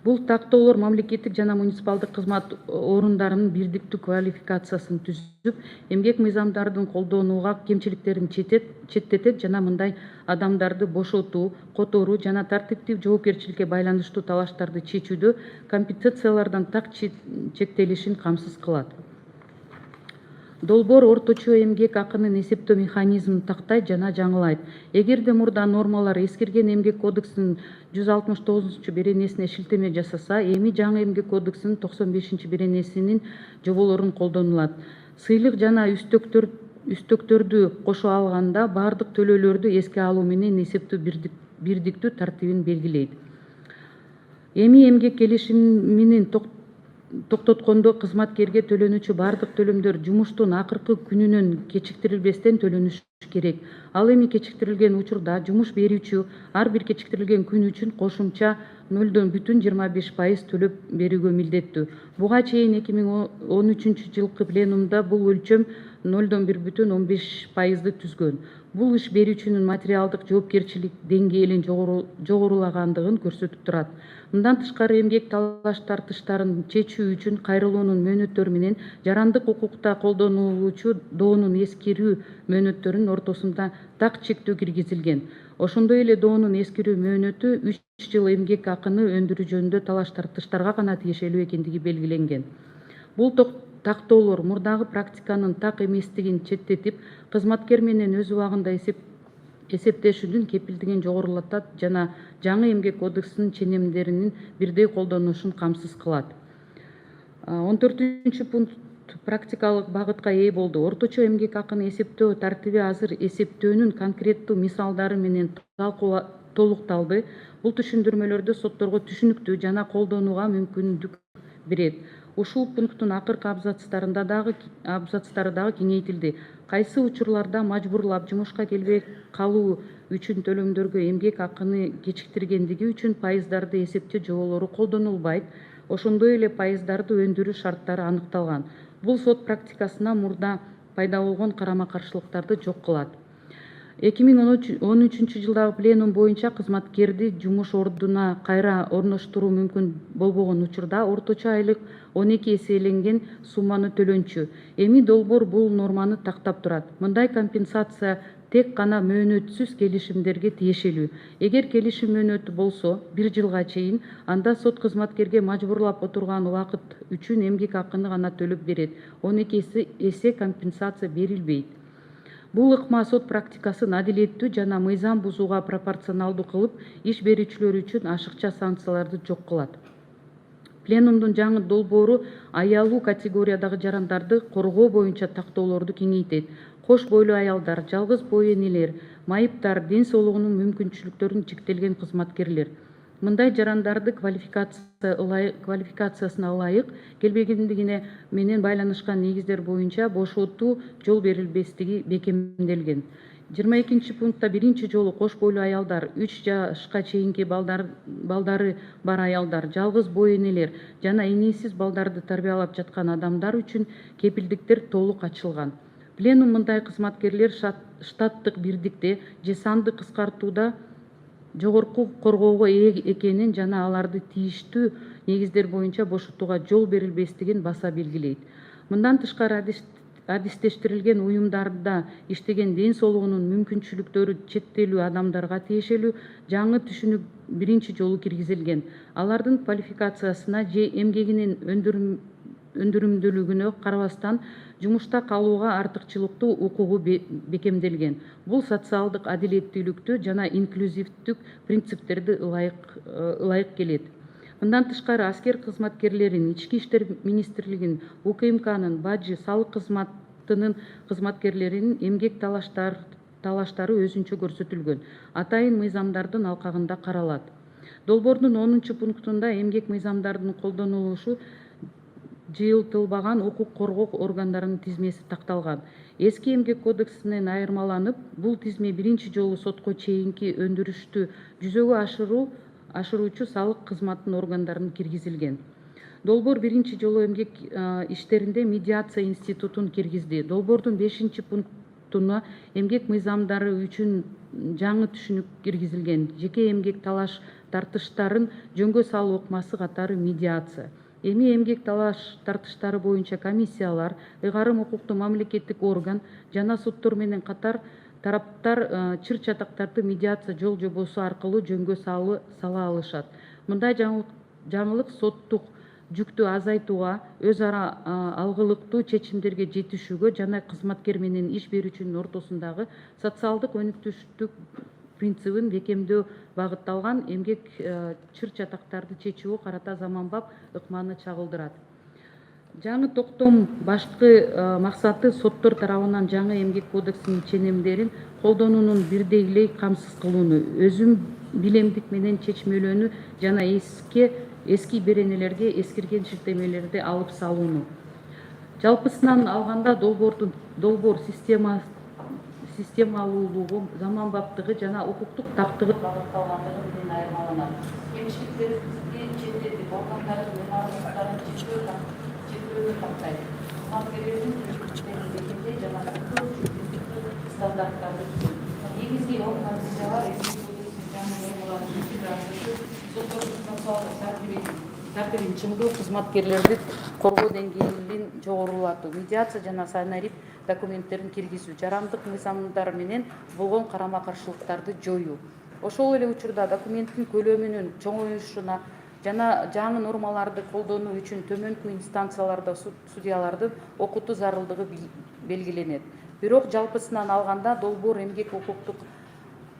Бул тактоолор мамлекеттик жана муниципалдык кызмат орундарынын бирдиктүү квалификациясын түзүп, эмгек мыйзамдардын колдонууга кемчиликтерин четтетет жана мындай адамдарды бошотуу, которуу жана тартиптик жоопкерчиликке байланыштуу талаштарды чечүүдө компетенциялардан так чектелишин камсыз кылат. Долбоор орточо эмгек акынын эсептөө механизмин тактайт жана жаңылайт. Эгерде мурда нормалар эскирген эмгек кодексинин 169 беренесине шилтеме жасаса, эми жаңы эмгек кодексинин 95 беренесинин жоболорун колдонулат. Сыйлык жана үстөктөрдү кошо алганда бардык төлөөлөрдү эске алуу менен эсептөө бирдиктүү тартибин белгилейт. Эми эмгек келишиминин токтоткондо кызматкерге төлөнүүчү бардык төлөмдөр жумуштун акыркы күнүнөн кечиктирилбестен төлөнүшү керек. Ал эми кечиктирилген учурда жумуш берүүчү ар бир кечиктирилген күн үчүн кошумча 0,25% төлөп берүүгө милдеттүү. Буга чейин 2013 жылкы пленумда бул өлчөм 0,15%ды түзгөн. Бул иш берүүчүнүн материалдык жоопкерчилик деңгээлин жогорулагандыгын көрсөтүп турат. Мындан тышкары эмгек талаш тартыштарын чечүү үчүн кайрылуунун мөөнөттөрү менен жарандык укукта колдонулуучу доонун эскирүү мөөнөттөрүнүн ортосунда так чектөө киргизилген. Ошондой эле доонун эскирүү мөөнөтү 3 жыл эмгек акыны өндүрүү жөнүндө талаш тартыштарга гана тиешелүү экендиги белгиленген. Бул тактоолор мурдагы практиканын так эместигин четтетип, кызматкер менен өз убагында эсептешүүнүн кепилдигин жогорулатат жана жаңы эмгек кодексинин ченемдеринин бирдей колдонулушун камсыз кылат. 14-пункт практикалык багытка ээ болду. Орточо эмгек акыны эсептөө тартиби азыр эсептөөнүн конкреттүү мисалдары менен толукталды. Бул түшүндүрмөлөрдө сотторго түшүнүктүү жана колдонууга мүмкүндүк берет. Ушул пункттун акыркы абзацтары дагы кеңейтилди. Кайсы учурларда мажбурлап жумушка келбей калуу үчүн төлөмдөргө эмгек акыны кечиктиргендиги үчүн пайыздарды эсептөө жоболору колдонулбайт. Ошондой эле пайыздарды өндүрүү шарттары аныкталган. Бул сот практикасына мурда пайда болгон карама каршылыктарды жок кылат. 2013 жылдагы пленум боюнча кызматкерди жумуш ордуна кайра орноштуруу мүмкүн болбогон учурда орточо айлык 12 эселенген сумманы төлөнчү. Эми долбоор бул норманы тактап турат. Мындай компенсация тек гана мөөнөтсүз келишимдерге тиешелүү. Эгер келишим мөөнөтү болсо 1 жылга чейин, анда сот кызматкерге мажбурлап отурган убакыт үчүн эмгек акыны гана төлөп берет. 12 эсе компенсация берилбейт. Бул ыкма сот практикасын адилеттүү жана мыйзам бузууга пропорционалдуу кылып, иш берүүчүлөр үчүн ашыкча санкцияларды жок кылат. Пленумдун жаңы долбоору аялуу категориядагы жарандарды коргоо боюнча тактоолорду кеңейтет. Кош бойлуу аялдар, жалгыз бой энелер, майыптар, ден соолугунун мүмкүнчүлүктөрүн чектелген кызматкерлер. Мындай жарандарды квалификациясына ылайык келбегендигине менен байланышкан негиздер боюнча бошотуу жол берилбестиги бекемделген. 22 пунктта биринчи жолу кош бойлуу аялдар, 3 жашка чейинки балдары бар аялдар, жалгыз бой энелер жана энесиз балдарды тарбиялап жаткан адамдар үчүн кепилдиктер толук ачылган. Пленум мындай кызматкерлер штаттык бирдикте же санды кыскартууда жогорку коргоого ээ экенин жана аларды тийиштүү негиздер боюнча бошотууга жол берилбестигин баса белгилейт. Мындан тышкары адистештирилген уюмдарда иштеген ден соолугунун мүмкүнчүлүктөрү чектелүү адамдарга тиешелүү жаңы түшүнүк биринчи жолу киргизилген. Алардын квалификациясына же эмгегинин өндүрүмдүүлүгүнө карабастан жумушта калууга артыкчылыктуу укугу бекемделген. Бул социалдык адилеттүүлүктү жана инклюзивдүү принциптерди ылайык келет. Мындан тышкары аскер кызматкерлерин, Ички иштер министрлигинин, УКМКнын, БАДЖы, салык кызматынын кызматкерлеринин эмгек талаштары өзүнчө көрсөтүлгөн. Атайын мыйзамдардын алкагында каралат. Долбоордун 10 пунктунда эмгек мыйзамдардын колдонулушу жыйылтылбаган укук коргоо органдарынын тизмеси такталган. Эски эмгек кодексинен айырмаланып, бул тизме биринчи жолу сотко чейинки өндүрүштү жүзөгө ашыруучу салык кызматынын органдарына киргизилген. Долбоор биринчи жолу эмгек иштеринде медиация институтун киргизди. Долбоордун 5 пунктуна эмгек мыйзамдары үчүн жаңы түшүнүк киргизилген. Жеке эмгек талаш тартыштарын жөнгө салуу ыкмасы катары медиация. Эми эмгек талаш тартыштары боюнча комиссиялар, ыйгарым укуктуу мамлекеттик орган жана соттор менен катар тараптар чыр чатактарды медиация жол жобосу аркылуу жөнгө сала алышат. Мындай жаңылык соттук жүктү азайтууга, өз ара алгылыктуу чечимдерге жетишүүгө жана кызматкер менен иш берүүчүнүн ортосундагы социалдык өнүктүштүк принцибин бекемдөө багытталган эмгек чыр чатактарды чечүүгө карата заманбап ыкманы чагылдырат. Жаңы токтом башкы максаты соттор тарабынан жаңы эмгек кодексинин ченемдерин колдонуунун бирдей камсыз кылууну, өзүм билемдик менен чечмелөөнү жана эски беренелерге эскирген шиктемелерди алып салууну. Жалпысынан алганда долбоор системалуулугу, заманбаптыгы жана укуктук тактыгы багытталгандыгы менен айырмаланат. Кемчиликтерди чендетип, органдардын мамлекеттарын чектөөнү тактайт. Кызматкерлердин мүмкүнчүлүктөрүн бекемдей жана стандарттарды негизги комиссиялар эски кодекстин жаңы нормаларын жүзөгө асырып, соттордун процессуалдык тартибин чыңдоо, кызматкерлерди коргоо деңгээлин жогорулатуу, медиация жана санарип документтерин киргизүү, жарандык мыйзамдар менен болгон карама-каршылыктарды жоюу. Ошол эле учурда документтин көлөмүнүн чоңоюшуна жана жаңы нормаларды колдонуу үчүн төмөнкү инстанцияларда судьялардын окутуу зарылдыгы белгиленет. Бирок жалпысынан алганда долбоор эмгек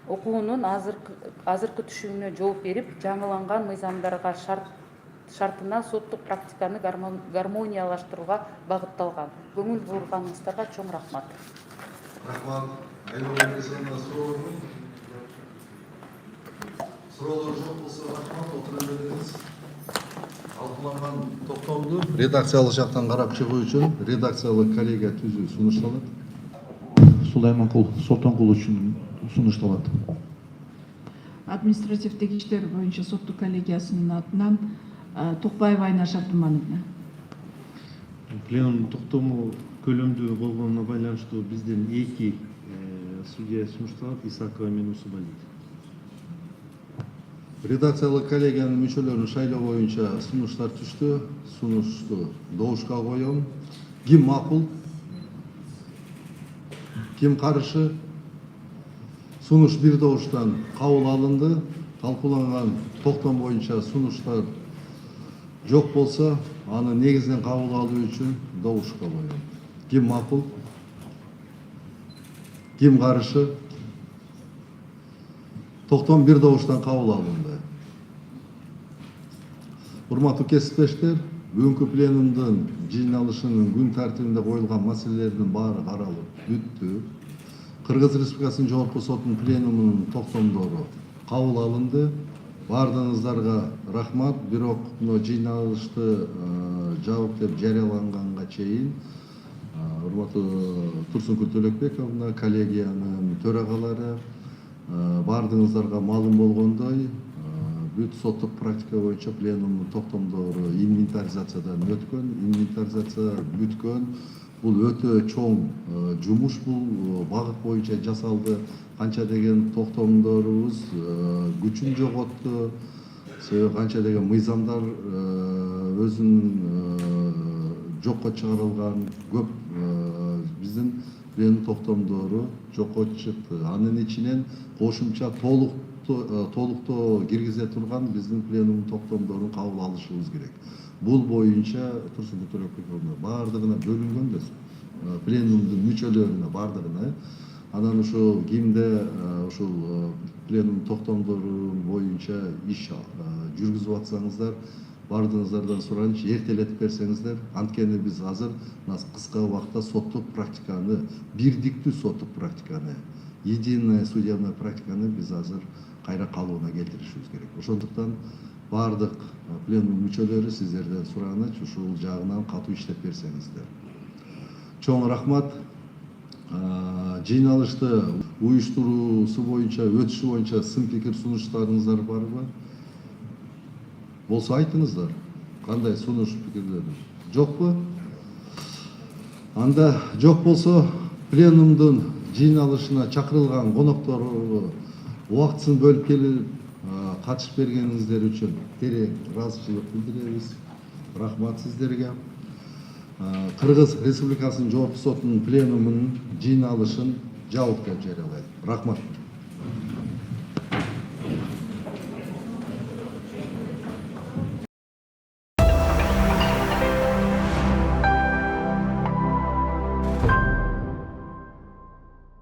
окуунун азыркы түшүмүнө жооп берип, жаңыланган мыйзамдарга шартына соттук практиканы гармониялаштырууга багытталган. Көңүл бурганыңыздарга чоң рахмат. Рахмат. Суроолор жок болсо рахмат, отура бериңиз. Талкууланган токтомду редакциялык жактан карап чыгуу үчүн редакциялык коллегия түзүү сунушталат. Сулайманкул Солтонкул үчүн сунушталат. Административдик иштер боюнча соттук коллегиясынын атынан Токпаева Айнаш Абдымановна. Пленум токтому көлөмдүү болгонуна байланыштуу бизден 2 судья сунушталат, Исакова менен Усубалиев. Редакциялык коллегиянын мүчөлөрүн шайлоо боюнча сунуштар түштү. Сунушту добушка коем. Ким макул? Ким каршы? Сунуш бир добуштан кабыл алынды. Талкууланган токтом боюнча сунуштар жок болсо, аны негизден кабыл алуу үчүн добушка коем. Ким макул? Ким каршы? Токтом бир добуштан кабыл алынды. Урматтуу кесиптештер, бүгүнкү пленумдун жыйналышынын күн тартибинде коюлган маселелердин баары каралып бүттү. Кыргыз Республикасынын Жогорку сотунун пленумунун токтомдору кабыл алынды. Бардыгыңыздарга рахмат. Бирок жыйналышты жабык деп жарыяланганга чейин урматтуу Турсункул Төлөкбековна, коллегиянын төрагалары, бардыгыңыздарга маалым болгондой, бүт соттук практика боюнча пленумдун токтомдору инвентаризациядан өткөн, инвентаризация бүткөн. Бул өтө чоң жумуш, бул багыт боюнча жасалды. Канча деген токтомдорубуз күчүн жоготту, себеби канча деген мыйзамдар өзүнүн жокко чыгарылган көп биздин пленум токтомдору жокко чыкты. Анын ичинен кошумча толуктоо киргизе турган биздин пленум токтомдорун кабыл алышыбыз керек. Бул боюнча Турсун Кутурбековна баардыгына бөлүнгөн да пленумдун мүчөлөрүнө баардыгына. Анан ушул кимде ушул пленум токтомдору боюнча иш жүргүзүп атсаңыздар, баардыгыңыздардан суранычы эртелетип берсеңиздер, анткени биз азыр кыска убакытта соттук практиканы, бирдиктүү соттук практиканы, единая судебная практиканы биз азыр кайра калыбына келтиришибиз керек. Ошондуктан баардык пленум мүчөлөрү сиздерден сураныч ушул жагынан катуу иштеп берсеңиздер. Чоң рахмат. Жыйналышты уюштуруусу боюнча, өтүшү боюнча сын пикир сунуштарыңыздар барбы? Болсо айтыңыздар. Кандай сунуш пикирлерди? Жокпу? Анда жок болсо пленумдун жыйналышына чакырылган коноктору убактысын бөлүп келип катышып бергениңиздер үчүн терең ыраазычылык билдиребиз. Рахмат сиздерге. Кыргыз Республикасынын Жогорку сотунун пленумунун жыйналышын жабык деп жарыялайт. Рахмат.